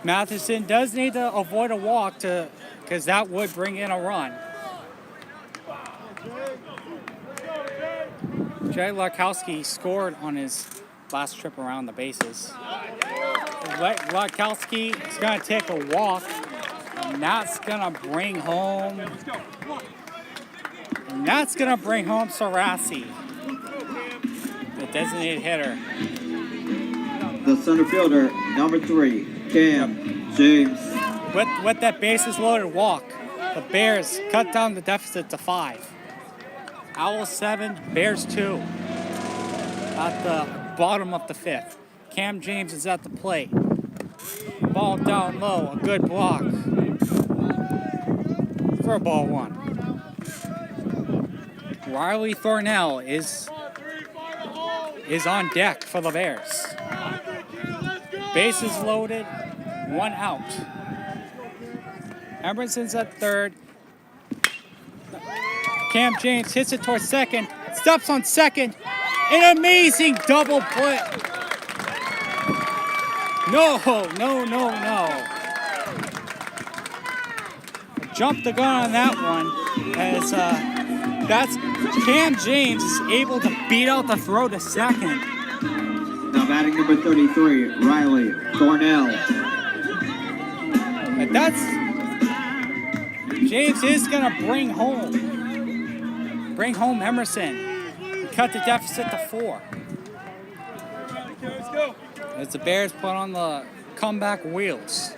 Speaker 2: Mathewson does need to avoid a walk because that would bring in a run. Jay Watkowski scored on his last trip around the bases. Watkowski is going to take a walk, and that's going to bring home. And that's going to bring home Sarasi, the designated hitter.
Speaker 1: The center fielder, number 3, Cam James.
Speaker 2: With that bases loaded walk, the Bears cut down the deficit to 5. Owls 7, Bears 2. At the bottom of the 5th. Cam James is at the plate. Ball down low, a good block. For ball 1. Riley Thornell is on deck for the Bears. Bases loaded, 1 out. Emerson's at 3rd. Cam James hits it towards 2nd, steps on 2nd, an amazing double play. No. Jumped the gun on that one as that's Cam James is able to beat out the throw to 2nd.
Speaker 1: Now batting number 33, Riley Thornell.
Speaker 2: And that's James is gonna bring home Emerson. Cut the deficit to 4. As the Bears put on the comeback wheels.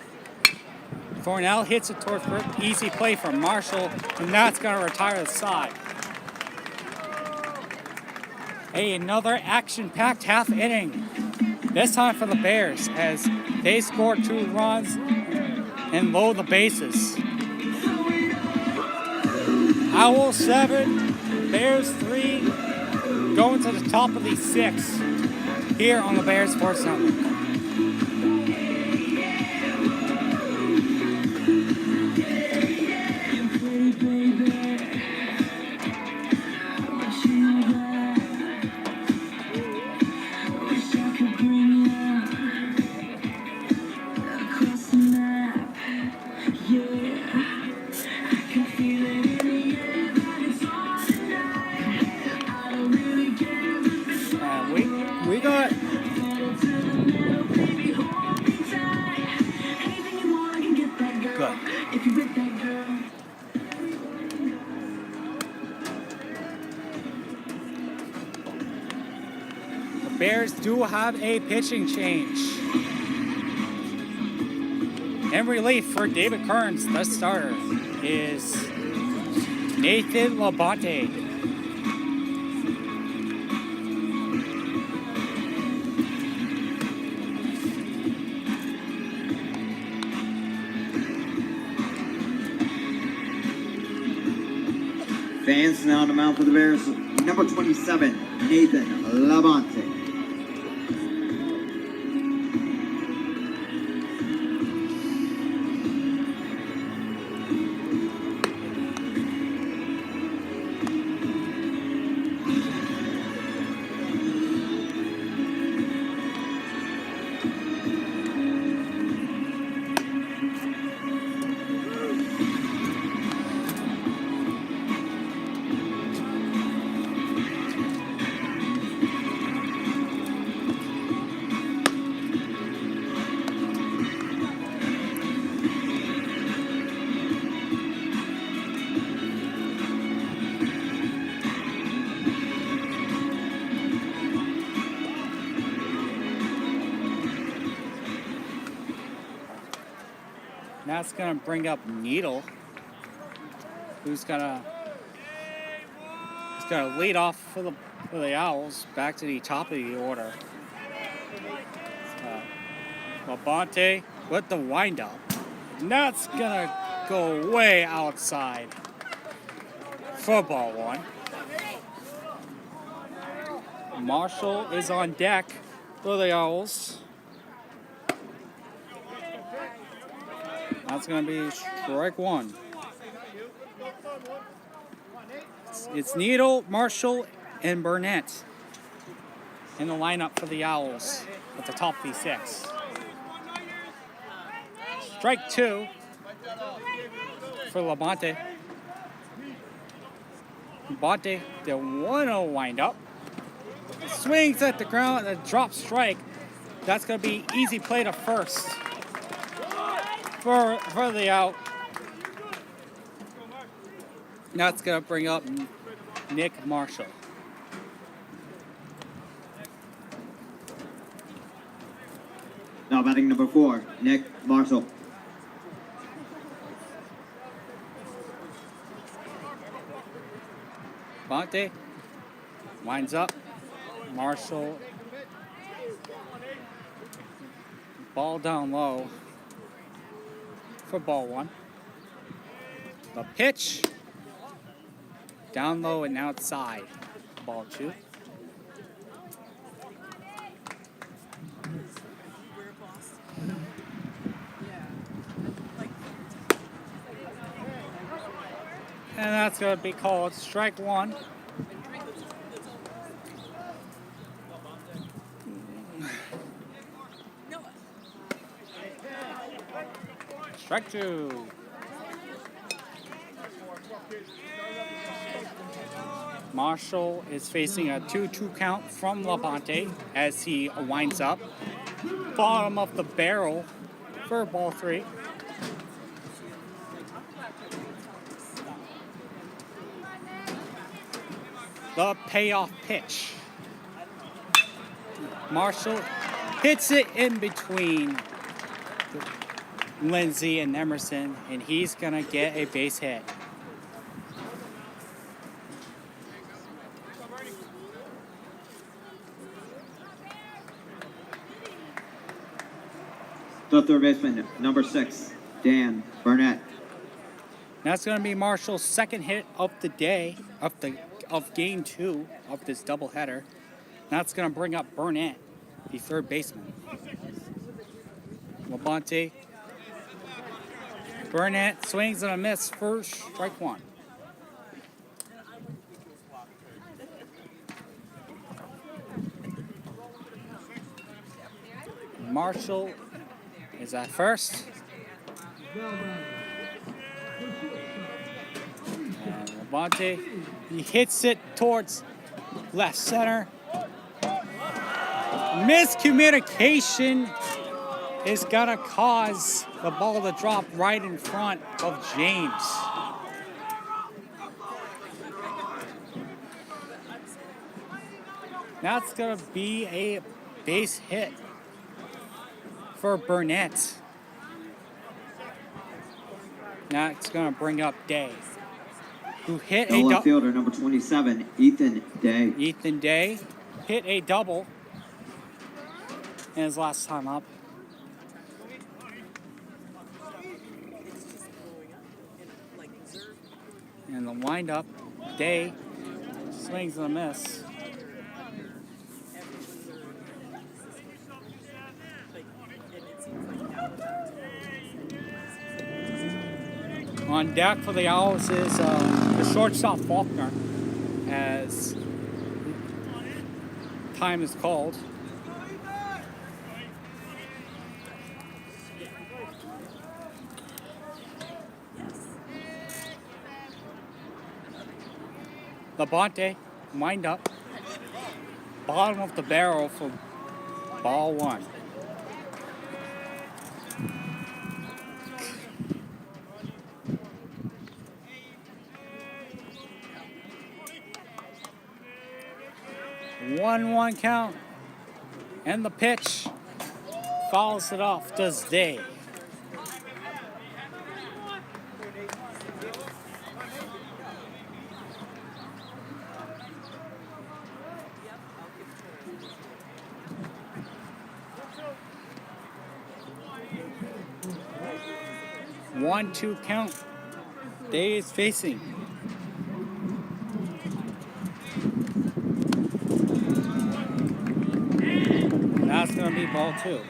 Speaker 2: Thornell hits it towards easy play from Marshall, and that's gonna retire the side. Hey, another action-packed half inning. This time for the Bears as they score 2 runs and load the bases. Owls 7, Bears 3, going to the top of the 6 here on the Bears Sports Network. We got good. The Bears do have a pitching change. In relief for David Kearns, the starter, is Nathan Labonte.
Speaker 1: Fans now on the mound for the Bears. Number 27, Nathan Labonte.
Speaker 2: That's gonna bring up Needle, who's gonna lead off for the Owls back to the top of the order. Labonte with the windup. And that's gonna go way outside for ball one. Marshall is on deck for the Owls. That's going to be strike one. It's Needle, Marshall, and Burnett in the lineup for the Owls at the top of the six. Strike two for Labonte. Labonte, the 1-0 windup. Swings at the ground, a drop strike. That's going to be easy play to first. For the out. That's going to bring up Nick Marshall.
Speaker 1: Now batting number 4, Nick Marshall.
Speaker 2: Bonte winds up. Marshall. Ball down low for ball one. The pitch. Down low and outside. Ball two. And that's going to be called strike one. Strike two. Marshall is facing a 2-2 count from Labonte as he winds up. Bottom of the barrel for ball three. The payoff pitch. Marshall hits it in between Lindsay and Emerson, and he's gonna get a base hit.
Speaker 1: The third baseman, number 6, Dan Burnett.
Speaker 2: That's gonna be Marshall's second hit of the day, of game 2 of this doubleheader. That's gonna bring up Burnett, the third baseman. Labonte. Burnett swings and a miss for strike one. Marshall is at first. And Labonte, he hits it towards left center. Miscommunication is gonna cause the ball to drop right in front of James. That's gonna be a base hit for Burnett. Now it's gonna bring up Day, who hit
Speaker 1: The left fielder, number 27, Ethan Day.
Speaker 2: Ethan Day hit a double in his last time up. And the windup Day swings and a miss. On deck for the Owls is the shortstop Faulkner, as time is called. Labonte, wind up. Bottom of the barrel for ball one. One count. And the pitch fouls it off, does Day. One-two count. Day is facing. That's going to be ball two.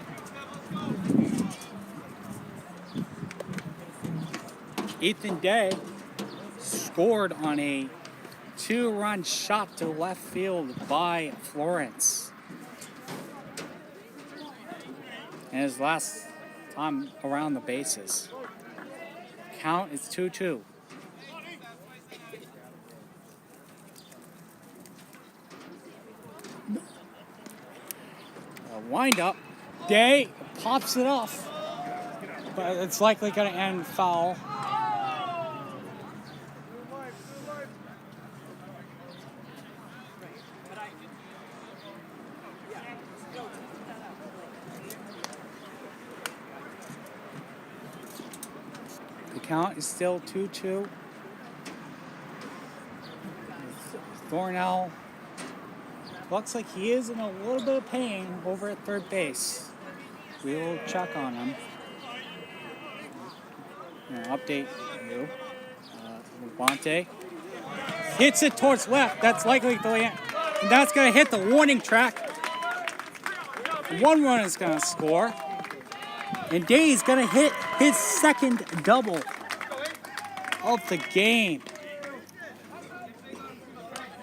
Speaker 2: Ethan Day scored on a 2-run shot to left field by Florence. And his last time around the bases. Count is 2-2. Wind up. Day pops it off, but it's likely going to end foul. The count is still 2-2. Thornell looks like he is in a little bit of pain over at third base. We will check on him. I'll update you. Labonte hits it towards left. That's likely to land. And that's going to hit the warning track. One run is going to score. And Day's going to hit his second double of the game.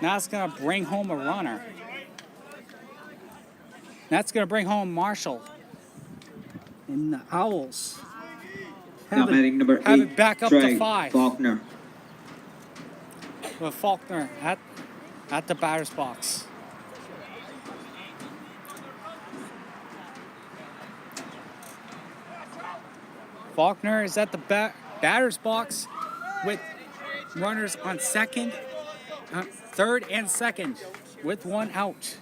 Speaker 2: That's going to bring home a runner. That's going to bring home Marshall. And the Owls
Speaker 1: Now batting number 8,
Speaker 2: have it back up to
Speaker 1: Trey
Speaker 2: 5.
Speaker 1: Faulkner.
Speaker 2: With Faulkner at the batter's box. Faulkner is at the batter's box with runners on third and second with one out,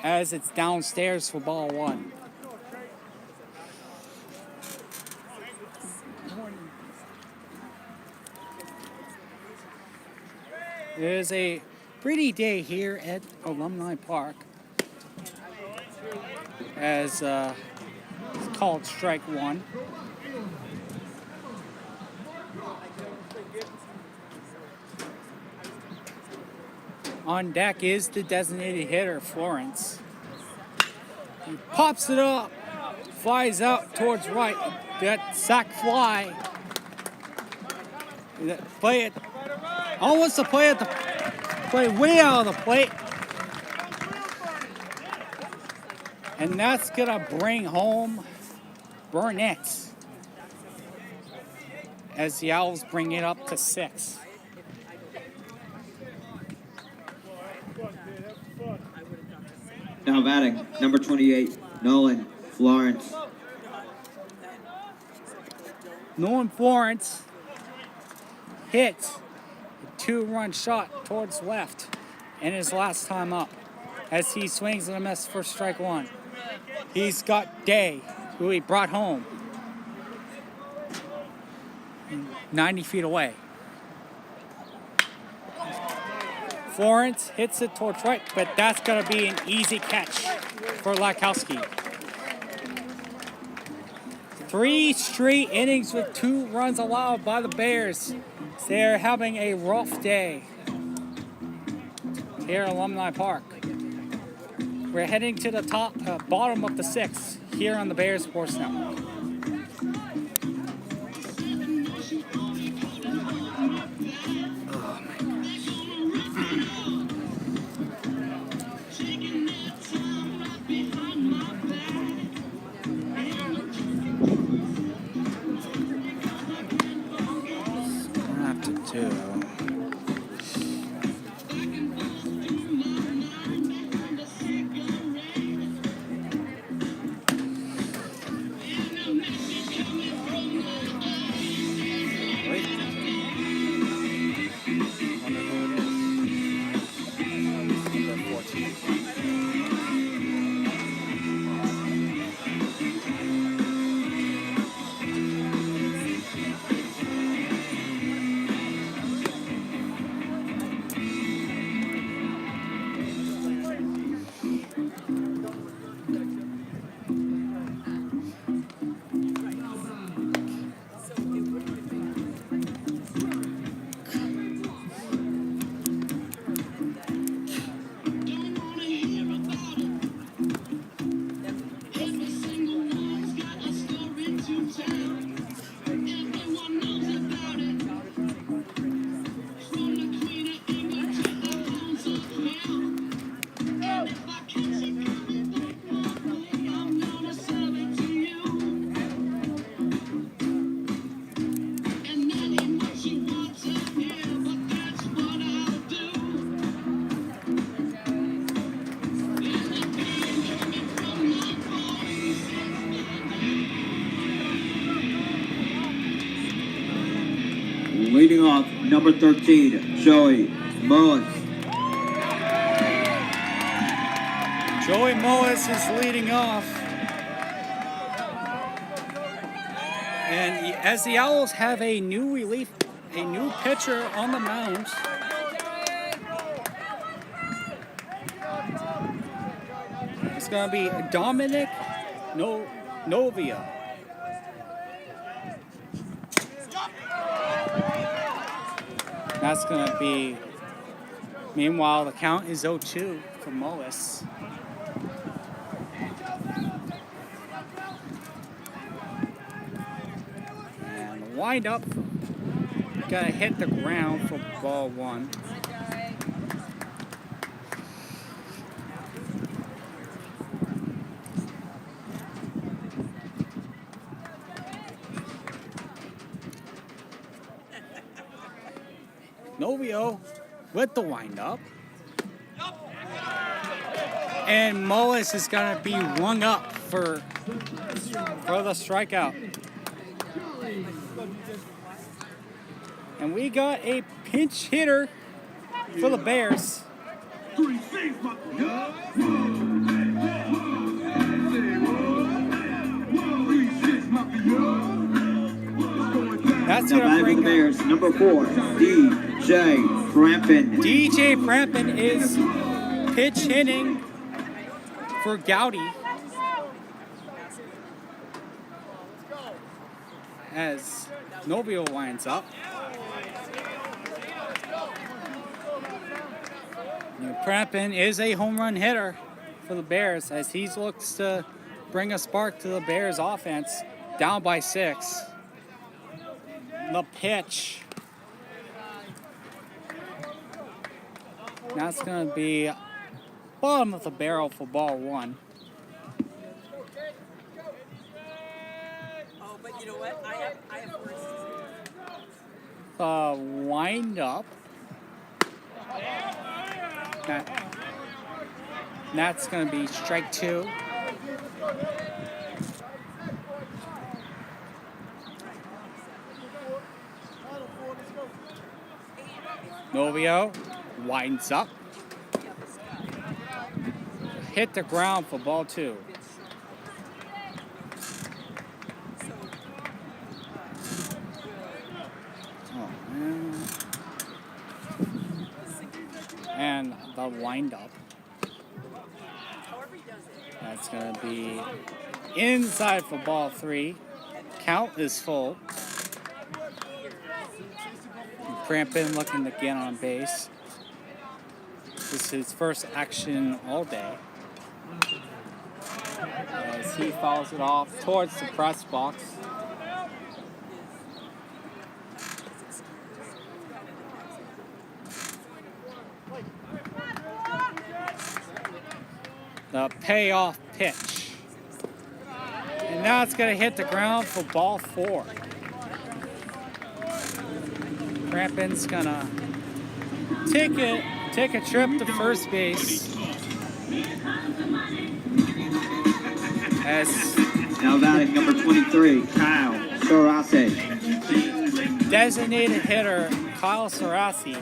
Speaker 2: as it's downstairs for ball one. It is a pretty day here at Alumni Park, as it's called strike one. On deck is the designated hitter, Florence. He pops it up, flies out towards right. That sac fly. Play it. Almost a play at the play way out of the plate. And that's gonna bring home Burnett, as the Owls bring it up to 6.
Speaker 1: Now batting number 28, Nolan Florence.
Speaker 2: Nolan Florence hit a 2-run shot towards left in his last time up, as he swings and a miss for strike one. He's got Day, who he brought home 90 feet away. Florence hits it towards right, but that's going to be an easy catch for Lakowski. 3 straight innings with 2 runs allowed by the Bears. They're having a rough day here at Alumni Park. We're heading to the bottom of the 6th here on the Bears Sports Network.
Speaker 1: Leading off, number 13, Joey Mullins.
Speaker 2: Joey Mullins is leading off. And as the Owls have a new pitcher on the mound. It's going to be Dominic Novia. That's going to be, meanwhile, the count is 0-2 for Mullis. And the windup, got to hit the ground for ball 1. Novio with the windup. And Mullis is going to be rung up for the strikeout. And we got a pinch hitter for the Bears. That's going to bring
Speaker 1: the Bears, number 4, DJ Frampin.
Speaker 2: DJ Frampin is pitch hitting for Gowdy as Novio winds up. Frampin is a home run hitter for the Bears as he looks to bring a spark to the Bears offense, down by 6. The pitch. That's going to be bottom of the barrel for ball 1.
Speaker 7: Oh, but you know what? I have words to say.
Speaker 2: Wind up. That's going to be strike 2. Novio winds up. Hit the ground for ball 2. Oh, man. And the windup. That's going to be inside for ball 3. count is full. Crampin looking to get on base. This is his first action all day. As he fouls it off towards the press box. The payoff pitch. And now it's going to hit the ground for ball 4. Crampin's going to take a trip to first base. As
Speaker 1: Now batting number 23, Kyle Sorase.
Speaker 2: designated hitter Kyle Sarasi.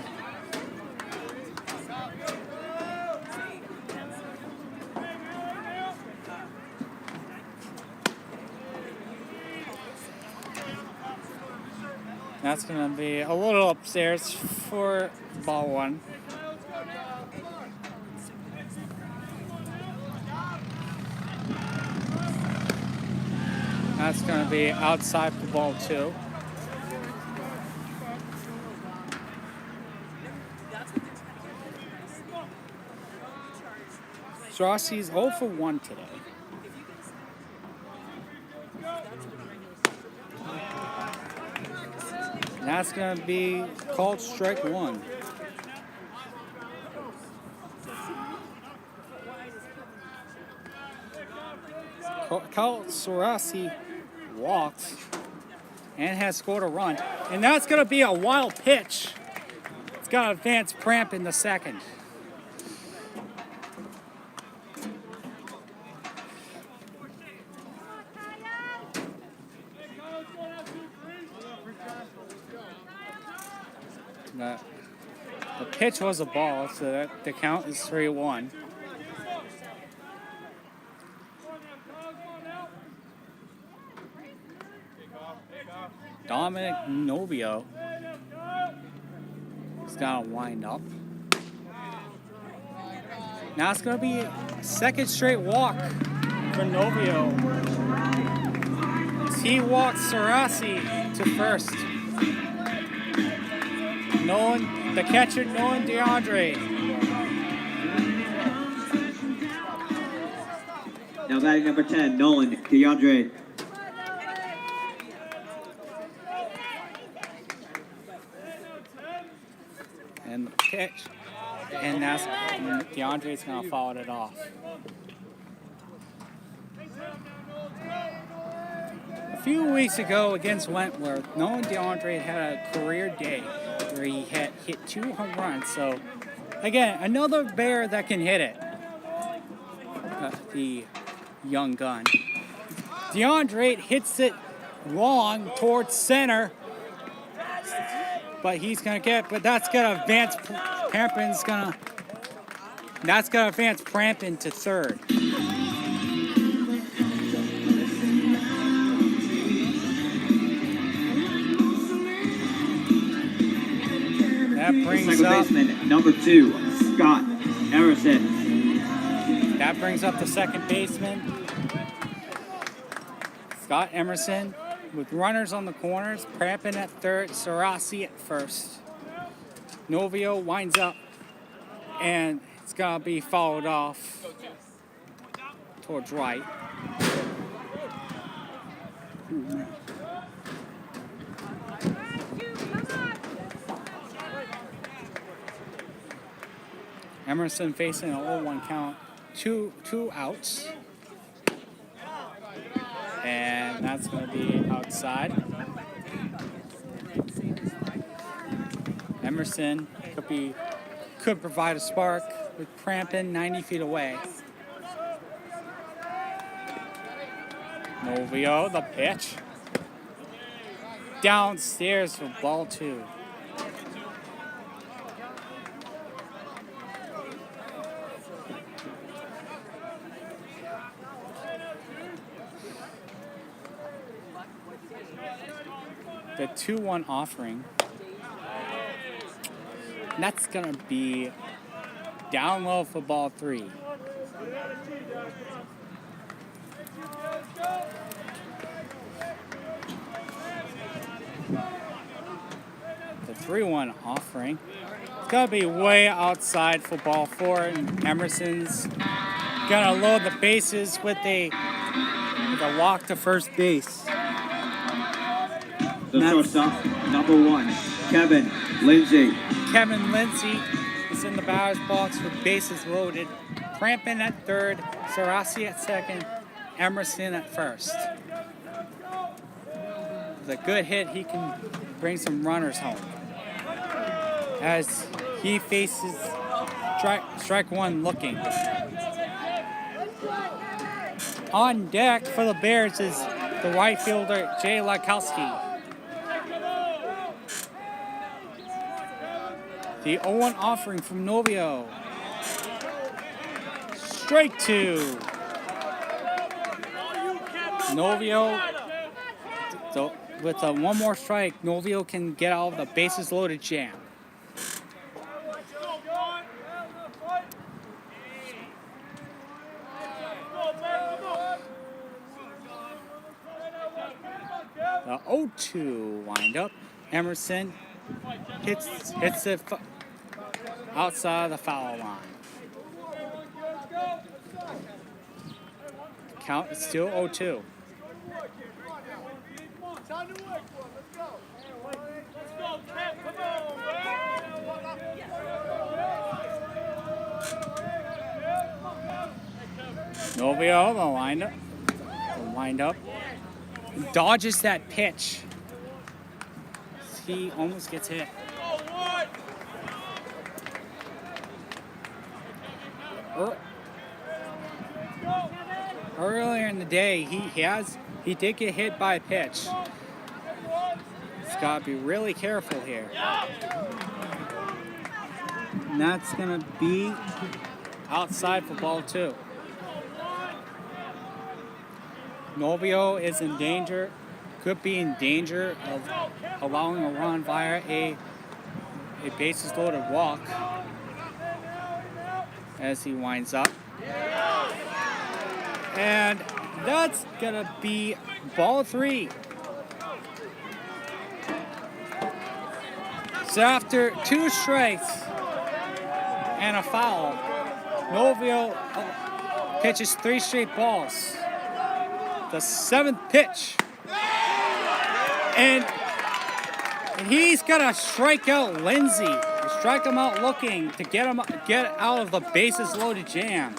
Speaker 2: That's going to be a little upstairs for ball 1. That's going to be outside for ball 2. Sarasi's 0 for 1 today. And that's going to be called strike 1. Kyle Sarasi walked and has scored a run. And that's going to be a wild pitch. It's got to advance Pramp in the second. The pitch was a ball, so that the count is 3-1. Dominic Novio is going to wind up. Now it's going to be a second straight walk for Novio. As he walks Sarasi to first. The catcher, Nolan DeAndre.
Speaker 1: Now batting number 10, Nolan DeAndre.
Speaker 2: And the pitch. And that's DeAndre's going to foul it off. A few weeks ago against Wentworth, Nolan DeAndre had a career day where he had hit 2 home runs. So, again, another Bear that can hit it. The young gun. DeAndre hits it long towards center. But he's going to get, but that's going to advance, that's going to advance Prampin to third. That brings
Speaker 1: Second
Speaker 2: up,
Speaker 1: baseman, number 2, Scott Emerson.
Speaker 2: that brings up the second baseman, Scott Emerson. With runners on the corners, Prampin at third, Sarasi at first. Novio winds up, and it's going to be fouled off towards right. Emerson facing an 0-1 count, two outs. And that's going to be outside. Emerson could provide a spark with Prampin 90 feet away. Novio, the pitch. Downstairs for ball 2. The 2-1 offering. And that's going to be down low for ball 3. 3-1 offering. It's gonna be way outside for ball 4, and Emerson's gonna load the bases with a walk to first base.
Speaker 1: The shortstop, number 1, Kevin Lindsay.
Speaker 2: Kevin Lindsay is in the batter's box with bases loaded. Crampin at third, Sarasi at second, Emerson at first. With a good hit, he can bring some runners home. As he faces strike 1 looking. On deck for the Bears is the right fielder, Jay Lakowski. The 0-1 offering from Novio. Strike 2. Novio, with one more strike, Novio can get out of the bases loaded jam. The 0-2 windup. Emerson hits it outside of the foul line. Count is still 0-2. Novio, the windup, dodges that pitch. He almost gets hit. Earlier in the day, he did get hit by a pitch. He's got to be really careful here. And that's going to be outside for ball 2. Novio is in danger, could be in danger of allowing a run via a bases loaded walk as he winds up. And that's gonna be ball 3. So after 2 strikes and a foul, Novio pitches 3 straight balls. The 7th pitch. And he's gonna strike out Lindsay. Strike him out looking to get out of the bases loaded jam.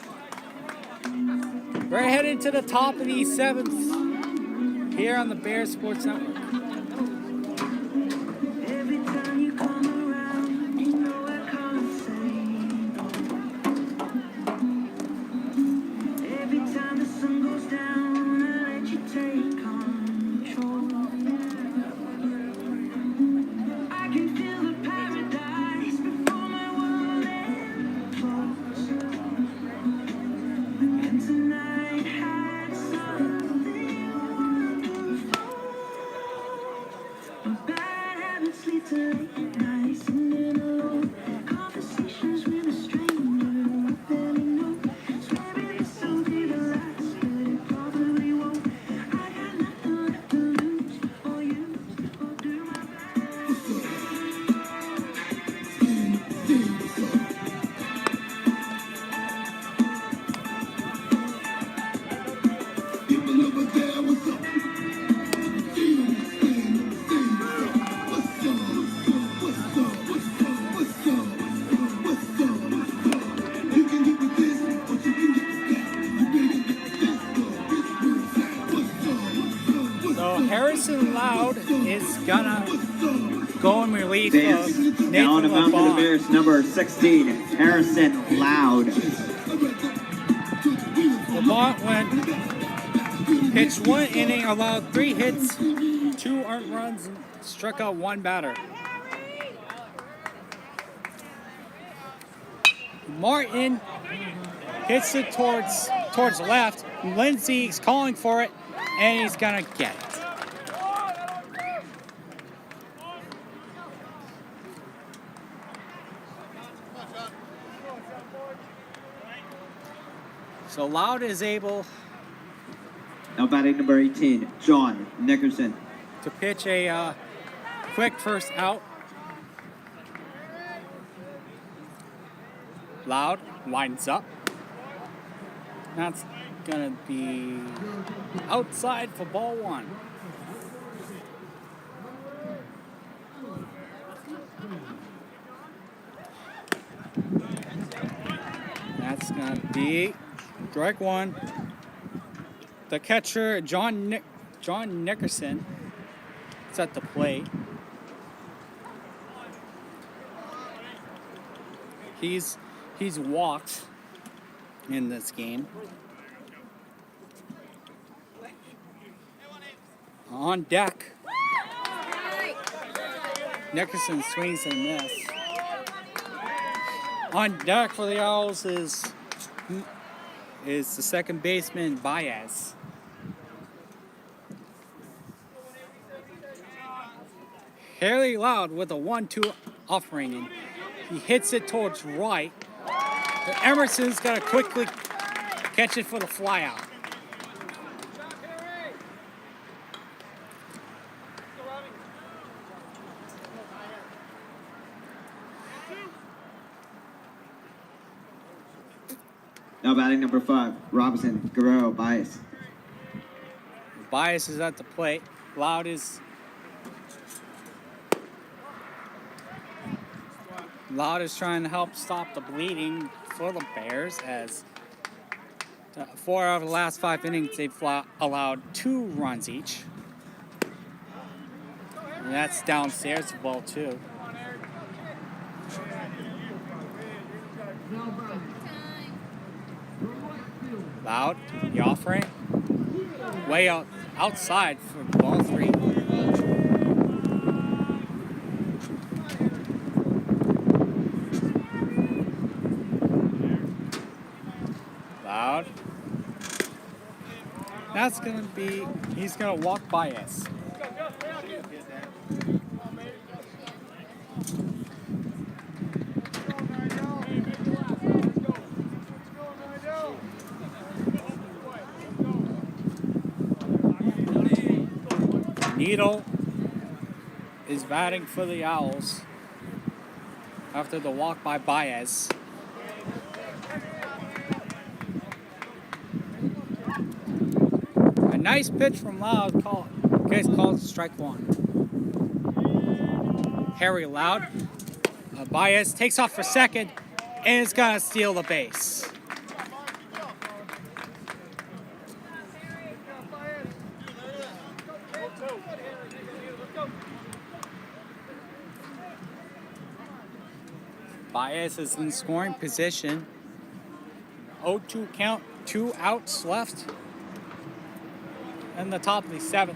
Speaker 2: We're heading to the top of the 7th here on the Bears Sports Network.
Speaker 1: Now on the mound for the Bears, number 16, Harrison Loud.
Speaker 2: Lamont went pitched 1 inning, allowed 3 hits, 2 earned runs, and struck out 1 batter. Martin hits it towards left. Lindsay's calling for it, and he's gonna get it. So Loud is able
Speaker 1: now batting number 18, John Nickerson.
Speaker 2: To pitch a quick first out. Loud winds up. That's gonna be outside for ball one. That's gonna be strike one. The catcher, John Nickerson, is at the plate. He's walked in this game. On deck, Nickerson swings and miss. On deck for the Owls is the second baseman, Baez. Harry Loud with a 1-2 offering, and he hits it towards right. But Emerson's got to quickly catch it for the flyout.
Speaker 1: Now batting number 5, Robinson, Guerrero, Baez.
Speaker 2: Baez is at the plate. Loud is trying to help stop the bleeding for the Bears, as 4 out of the last 5 innings they've allowed 2 runs each. And that's downstairs as well too. Loud, the offering, way outside for ball 3. Loud. That's gonna be, he's gonna walk by us. Needle is batting for the Owls after the walk by Baez. A nice pitch from Loud, gets called strike 1. Harry Loud, Baez takes off for second and is gonna steal the base. Baez is in scoring position. 0-2 count, 2 outs left in the top of the 7th.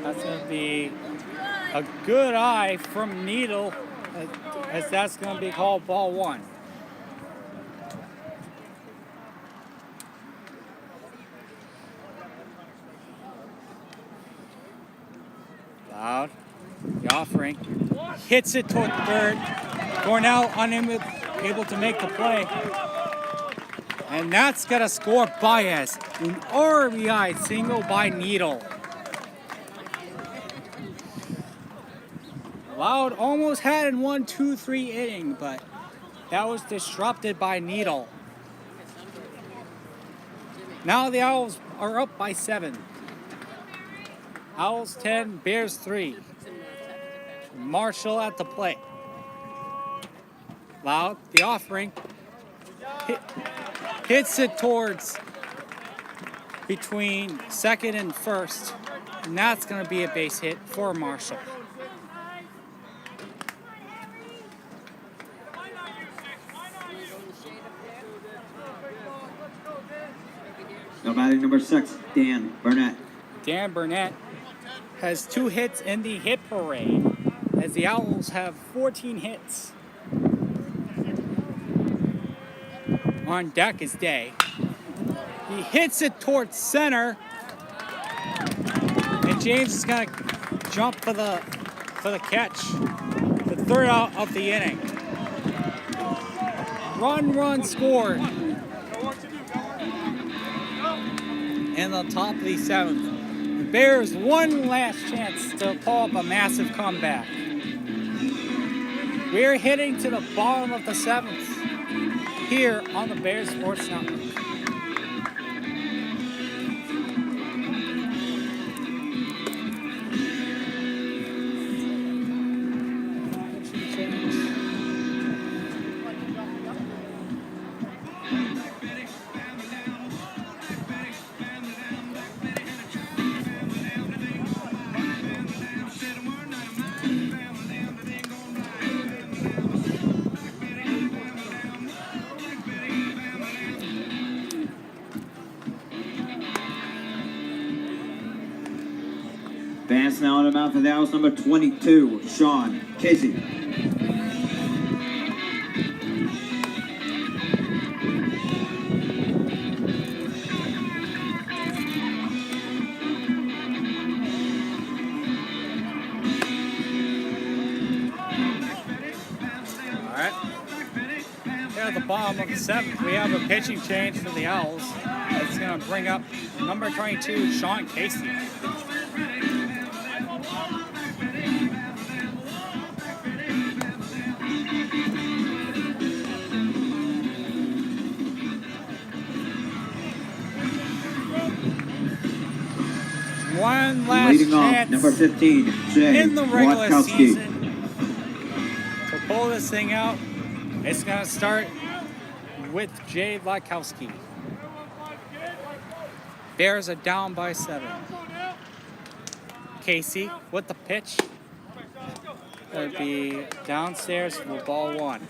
Speaker 2: That's going to be a good eye from Needle, as that's going to be called ball 1. Loud, the offering. Hits it toward third. Cornell unable to make the play. And that's going to score Baez. An RBI single by Needle. Loud almost had in 1-2-3 inning, but that was disrupted by Needle. Now the Owls are up by 7. Owls 10, Bears 3. Marshall at the plate. Loud, the offering. Hits it towards between second and first. And that's going to be a base hit for Marshall.
Speaker 1: Now batting number 6, Dan Burnett.
Speaker 2: Dan Burnett has 2 hits in the hit parade, as the Owls have 14 hits. On deck is Day. He hits it towards center, and James is gonna jump for the catch. The 3rd out of the inning. Run scored in the top of the 7th. The Bears one last chance to pull up a massive comeback. We're heading to the bottom of the 7th here on the Bears Sports Network.
Speaker 1: Vance now on the mound for the Owls, number 22, Sean Casey.
Speaker 2: At the bottom of the 7th, we have a pitching change for the Owls. It's going to bring up number 22, Sean Casey. One last
Speaker 1: Leading
Speaker 2: chance
Speaker 1: off, number 15, Jay
Speaker 2: in the regular
Speaker 1: Watkowski.
Speaker 2: season to pull this thing out. It's going to start with Jay Watkowski. Bears are down by 7. Casey with the pitch. It'll be downstairs for ball 1.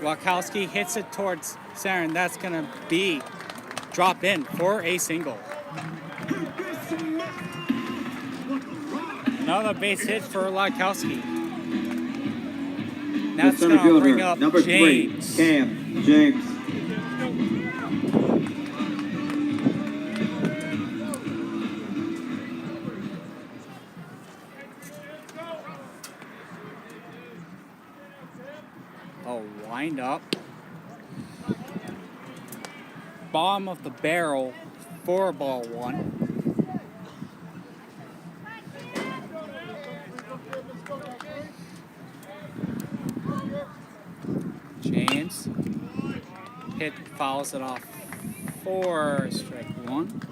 Speaker 2: Watkowski hits it towards center, and that's going to be drop in for a single. Another base hit for Watkowski. That's
Speaker 1: The
Speaker 2: going
Speaker 1: center
Speaker 2: to bring
Speaker 1: fielder,
Speaker 2: up
Speaker 1: number 3,
Speaker 2: James.
Speaker 1: Cam James.
Speaker 2: A wind up. Bottom of the barrel for ball 1. James hit, fouls it off for strike 1.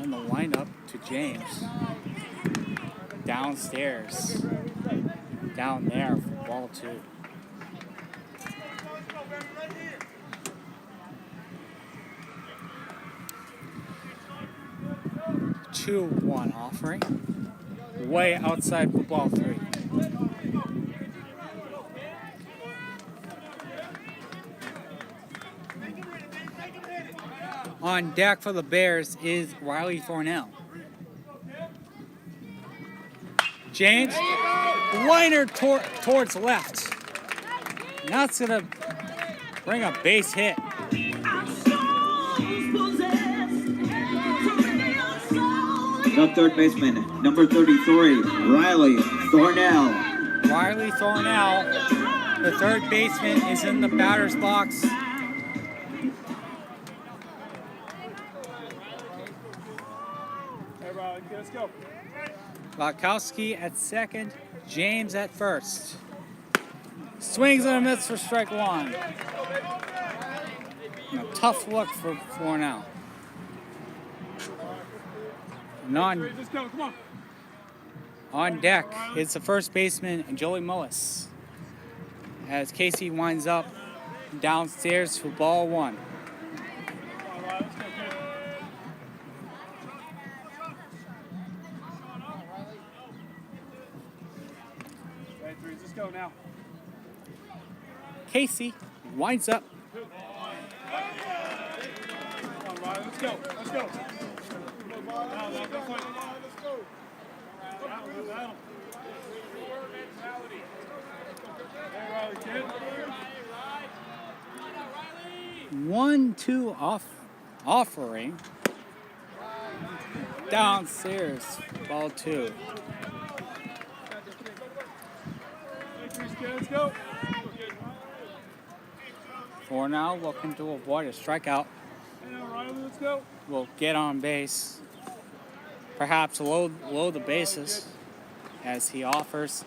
Speaker 2: And the windup to James. Downstairs. Down there for ball 2. Two, 1 offering. Way outside for ball 3. On deck for the Bears is Riley Thornell. James, liner towards left. That's going to bring a base hit.
Speaker 1: The third baseman, number 33, Riley Thornell.
Speaker 2: Riley Thornell, the third baseman, is in the batter's box.
Speaker 7: Let's go.
Speaker 2: Watkowski at second, James at first. Swings and a miss for strike 1. A tough look for Thornell. On deck is the first baseman, Joey Mullis, as Casey winds up downstairs for ball 1.
Speaker 7: Let's go now.
Speaker 2: Casey winds up.
Speaker 7: Come on, Riley. Let's go. Let's go. Hey, Riley, kid.
Speaker 2: 1-2 offering. Downstairs, ball 2.
Speaker 4: Let's go.
Speaker 2: For now, looking to avoid a strikeout.
Speaker 4: Riley, let's go.
Speaker 2: Will get on base. Perhaps load the bases as he offers.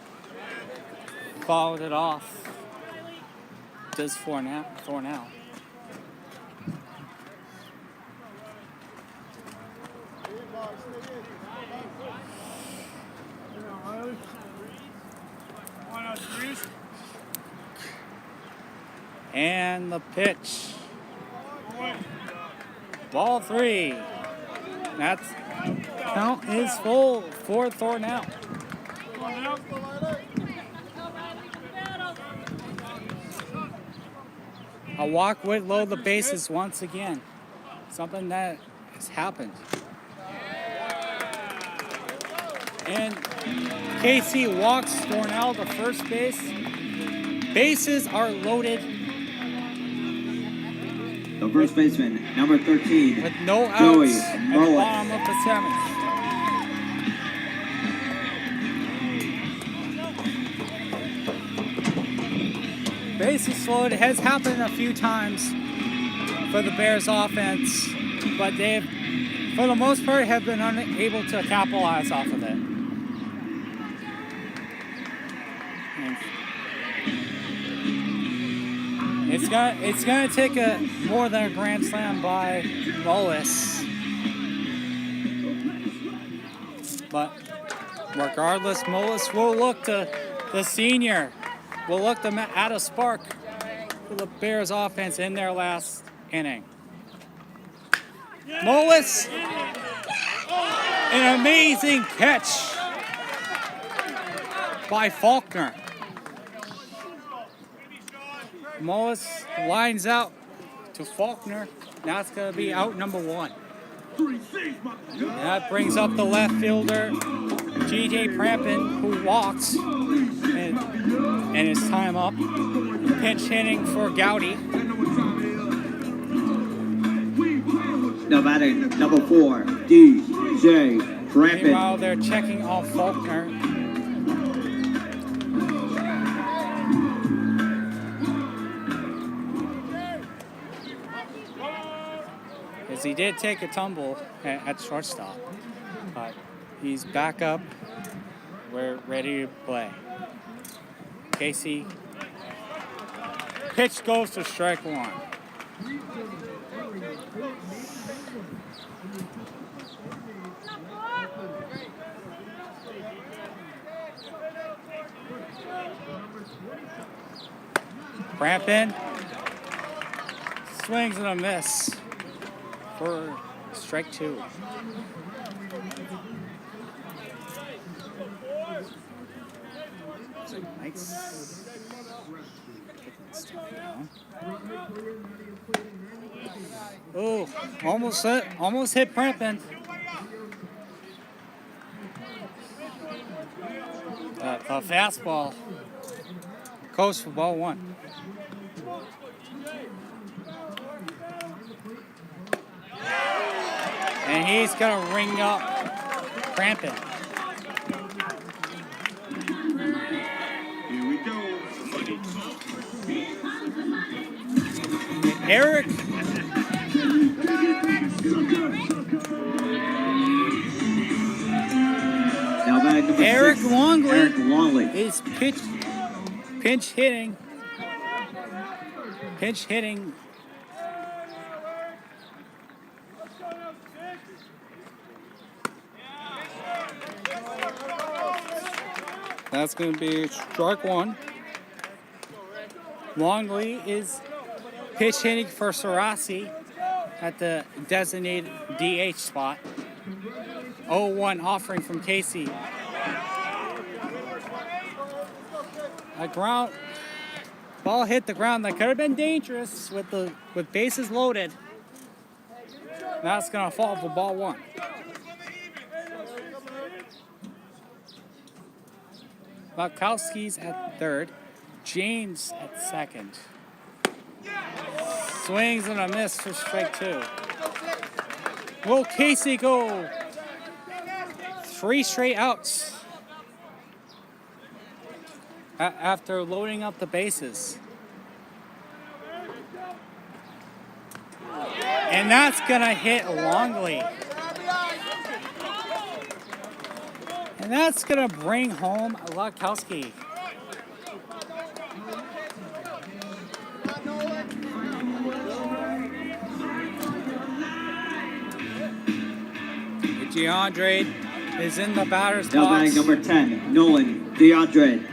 Speaker 2: Fouled it off. Does for now.
Speaker 4: Riley. One out, Reese.
Speaker 2: And the pitch. Ball 3. That's count is full for Thornell.
Speaker 4: Come on now.
Speaker 2: A walk would load the bases once again. Something that has happened. And Casey walks Thornell to first base. Bases are loaded
Speaker 1: The first baseman, number 13,
Speaker 2: with no
Speaker 1: Joey
Speaker 2: outs at the
Speaker 1: Mullis.
Speaker 2: bottom of the 7th. Bases loaded has happened a few times for the Bears offense, but they've, for the most part, have been unable to capitalize off of it. And it's gonna take more than a grand slam by Mullis, but regardless, Mullis will look to the senior. Will look to add a spark for the Bears offense in their last inning. Mullis, an amazing catch by Faulkner. Mullis lines out to Faulkner. Now it's going to be out number 1. And that brings up the left fielder, G.J. Prampin, who walks. And it's time up. Pinch hitting for Gowdy.
Speaker 1: Now batting, number 4, DJ Prampin.
Speaker 2: Meanwhile, they're checking off Faulkner. As he did take a tumble at shortstop, but he's back up. We're ready to play. Casey. Pitch goes to strike 1. Prampin swings and a miss for strike 2. Nice. Oh, almost hit Prampin. A fastball goes for ball 1. And he's gonna ring up Prampin.
Speaker 3: Here we go.
Speaker 2: Eric
Speaker 1: Now batting, number
Speaker 2: Eric
Speaker 1: 6,
Speaker 2: Longley.
Speaker 1: Eric Longley.
Speaker 2: is pinch hitting. That's going to be strike 1. Longley is pitch hitting for Sarasi at the designated DH spot. 0-1 offering from Casey. A ground ball hit the ground. That could have been dangerous with bases loaded. Now it's gonna fall for ball 1. Valkowski's at third. James at second. Swings and a miss for strike 2. Will Casey go 3 straight outs after loading up the bases? And that's gonna hit Longley. And that's gonna bring home Lakowski. DeAndre is in the batter's
Speaker 1: Now
Speaker 2: box.
Speaker 1: batting number 10, Nolan DeAndre.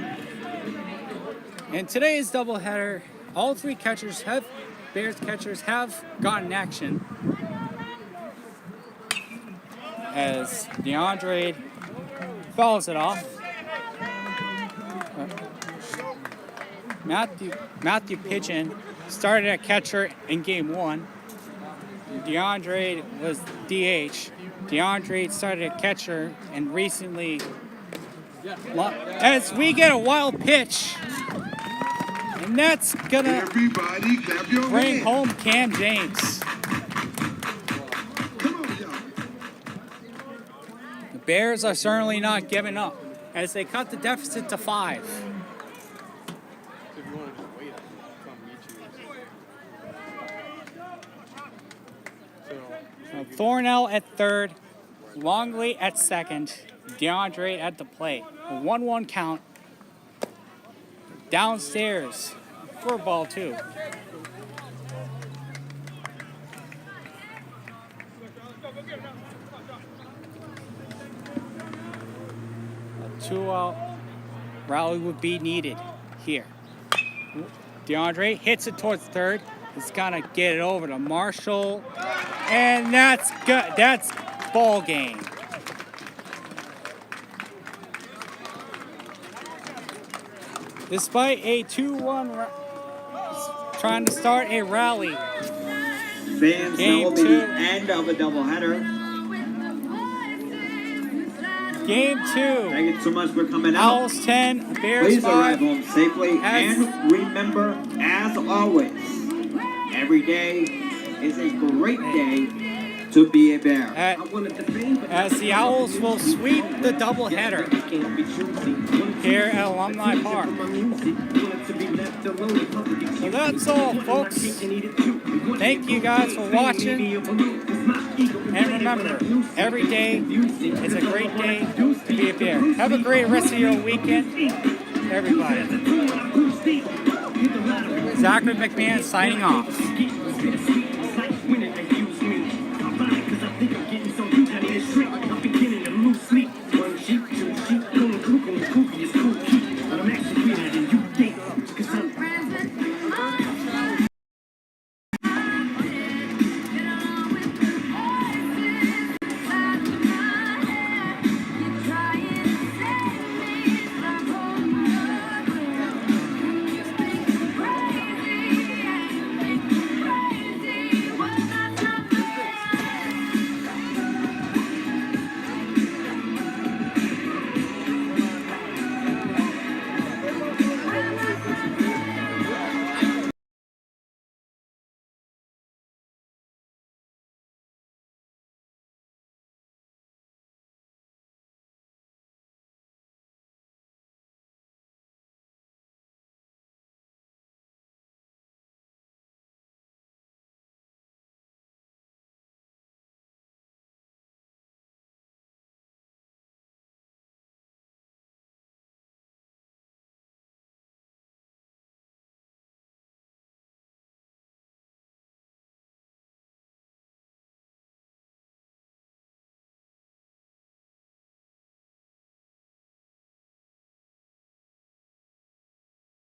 Speaker 2: In today's doubleheader, all 3 Bears catchers have gotten action. As DeAndre fouls it off. Matthew Pigeon started at catcher in game 1. DeAndre was DH. DeAndre started at catcher and recently, as we get a wild pitch, and that's gonna
Speaker 6: Everybody clap your
Speaker 2: bring
Speaker 6: hands.
Speaker 2: home Cam James.
Speaker 6: Come on, y'all.
Speaker 2: The Bears are certainly not giving up as they cut the deficit to 5.
Speaker 7: If you want to just wait, I'll come meet you.
Speaker 2: Thornell at third, Longley at second, DeAndre at the plate. A 1-1 count. Downstairs for ball 2. A 2-out rally would be needed here. DeAndre hits it towards third. He's gonna get it over to Marshall. And that's good. That's ball game. Despite a 2-1 trying to start a rally.
Speaker 1: Fans, that
Speaker 2: Game
Speaker 1: will be
Speaker 2: 2.
Speaker 1: the end of a doubleheader.
Speaker 2: Game 2.
Speaker 1: Thank you so much for coming out.
Speaker 2: Owls 10, Bears
Speaker 1: Please
Speaker 2: 5.
Speaker 1: arrive home safely.
Speaker 2: As-
Speaker 1: And remember, as always, every day is a great day to be a Bear.
Speaker 2: As the Owls will sweep the doubleheader here at Alumni Park. So that's all, folks. Thank you guys for watching. And remember, every day is a great day to be a Bear. Have a great rest of your weekend, everybody. Zachary McMahon signing off.